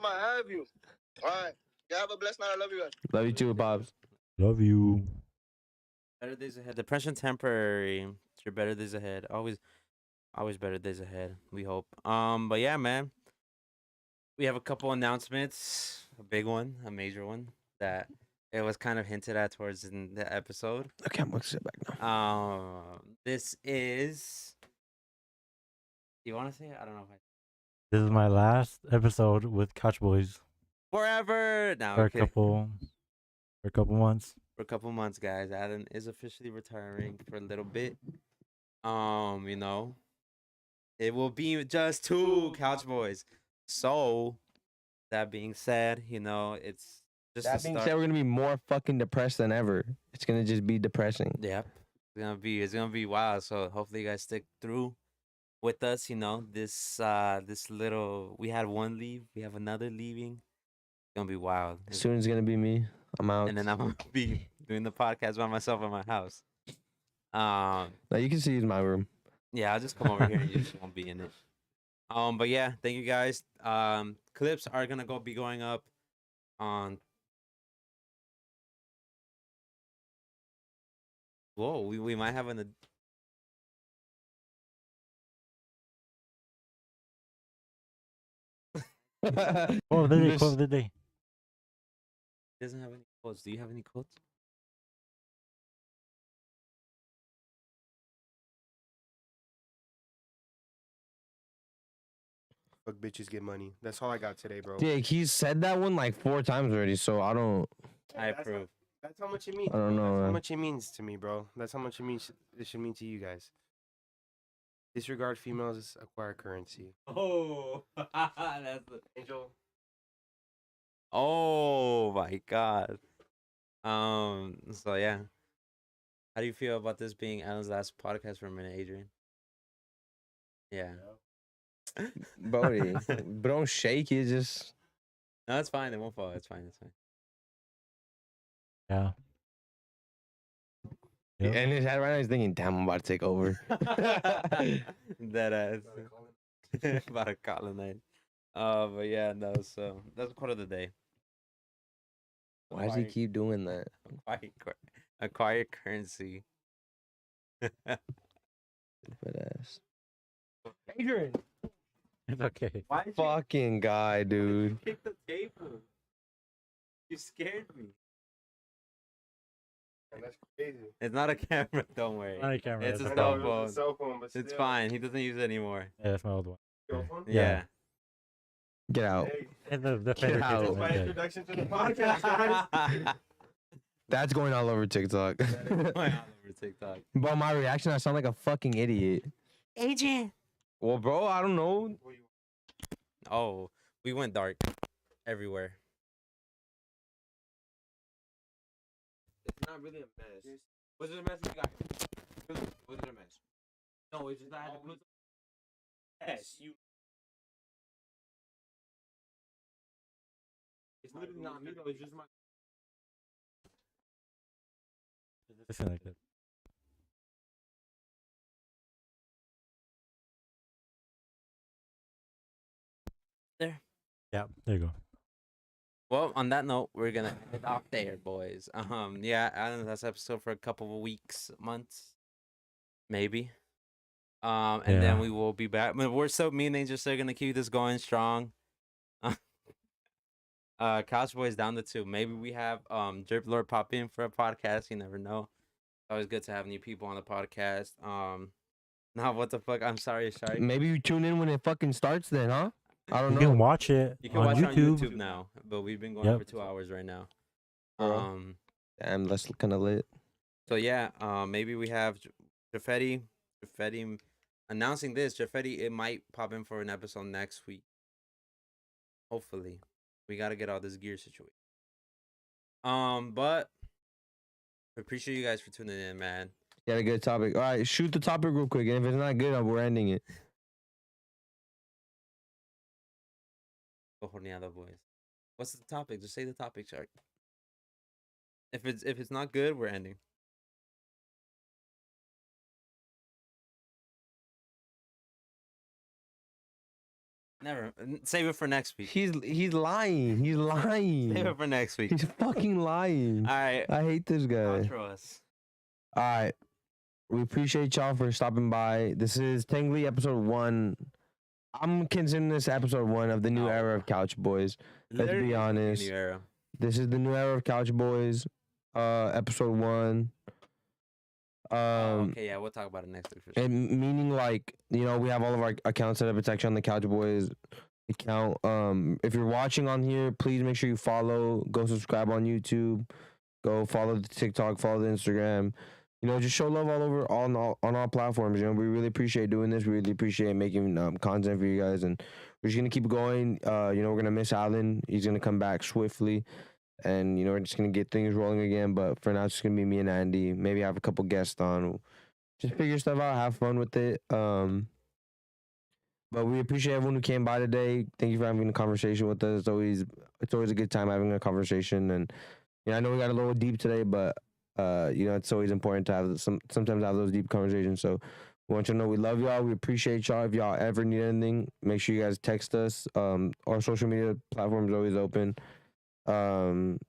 might have you. All right. You have a blessed night. I love you guys. Love you too, Pops. Love you. Better days ahead. Depression temporary. It's your better days ahead. Always better days ahead. We hope. But yeah, man. We have a couple announcements. A big one, a major one that it was kind of hinted at towards in the episode. Okay, I'm gonna sit back now. This is. Do you want to say it? I don't know if I. This is my last episode with Couch Boys Forever now. for Okay. a couple months. For a couple months, guys. Adam is officially retiring for a little bit. You know, it will be just 2 Couch Boys. So, that being said, you know, it's just That the being start. said, we're gonna be more fucking depressed than ever. It's gonna just be depressing. Yep, it's gonna be wild. So hopefully, you guys stick through with us. You know, this little we had one leave, we have another leaving. It's gonna be wild. Soon it's gonna be me. I'm out. And then I'm gonna be doing the podcast by myself in my house. Now you can see it's my room. Yeah, I'll just come over here and you just won't be in it. But yeah, thank you guys. Clips are gonna be going up on. Whoa, we might have an. Oh, the day, This- quote of the day. Doesn't have any quotes. Do you have any quotes? Fuck bitches get money. That's all I got today, bro. Dick, he's said that one like 4 times already, so I don't. I That's approve. That's how much it means. I don't bro. know, That's how man. much it means to me, bro. That's how much it should mean to you guys. Disregard females, acquire currency. Oh, that's the. Angel. Oh my god. So yeah. How do you feel about this being Alan's last podcast for a minute, Adrian? Yeah. Brody, but don't shake it. Just No, it's fine. It won't fall. It's fine. It's fine. Yeah. Yep. in his head right now, he's thinking, "Damn, I'm about to take over." That ass. About a colonnade. But yeah, no. So that's quote of the day. Why does he keep doing that? Acquire currency. But ass. Adrian, It's okay. why did Fucking guy, dude. you kick the table? You scared me. That's crazy. It's not a camera. Don't worry. Not a camera. It's a that's cell my- phone. It's a cell phone, but It's still. fine. He doesn't use it anymore. Yeah, that's my old one. Cell phone? Yeah. Get out. Hey, And the Fender out. case that's is my okay. introduction to the podcast, guys. That's going all over TikTok. Going all over TikTok. But my reaction, I sound like a fucking idiot. Adrian. Well, bro, I don't know. Oh, we went dark everywhere. not really a mess. Was it a mess? You got was it a mess? No, it's just I had to put. Yes, you. It's literally not me though. It's just my. Disconnected. There. Yeah, there you go. Well, on that note, we're gonna end it off there, boys. Yeah, I don't know. That's episode for a couple of weeks, months, maybe. And then Yeah. we will be back. But we're so me and Angel still gonna keep this going strong. Couch Boys down to 2. Maybe we have Drip Lord pop in for a podcast. You never know. Always good to have new people on the podcast. Now what the fuck? I'm sorry, Shark. Maybe you tune in when it fucking starts. Then, huh? I don't You know. can watch it You can on watch YouTube. it on YouTube now, but we've been going Yep. for 2 hours right now. Bro. Damn, that's kind of lit. So yeah, maybe we have Jaffetti announcing this. Jaffetti, it might pop in for an episode next week. Hopefully, we got to get all this gear situation. But we appreciate you guys for tuning in, man. You had a good topic. All right, shoot the topic real quick, and if it's not good, we're ending it. Cojoneado, boys. What's the topic? Just say the topic, Shark. If it's not good, we're ending. Never. Save it for next week. He's lying. He's lying. Save it for next week. He's fucking lying. All right. I hate this guy. Outro us. All right. We appreciate y'all for stopping by. This is Tangly episode 1. I'm considering this episode 1 of the new era of Couch Boys. Let's Literally be a honest. new era. This is the new era of Couch Boys. Episode 1. Okay, yeah, we'll talk about it next week for sure. And meaning like, you know, we have all of our accounts set up. It's actually on the Couch Boys account. If you're watching on here, please make sure you follow. Go subscribe on YouTube. Go follow the TikTok. Follow the Instagram. You know, just show love all over on all platforms. You know, we really appreciate doing this. We really appreciate making content for you guys, and we're just gonna keep going. You know, we're gonna miss Alan. He's gonna come back swiftly, and you know, we're just gonna get things rolling again. But for now, it's just gonna be me and Andy. Maybe have a couple guests on. Just figure stuff out. Have fun with it. But we appreciate everyone who came by today. Thank you for having a conversation with us. It's always a good time having a conversation. And you know, I know we got a little deep today, but you know, it's always important to have sometimes have those deep conversations. So we want you to know we love y'all. We appreciate y'all. If y'all ever need anything, make sure you guys text us. Our social media platform is always open. And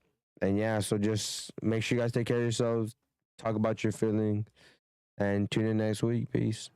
yeah, so just make sure you guys take care of yourselves. Talk about your feelings. And tune in next week. Peace.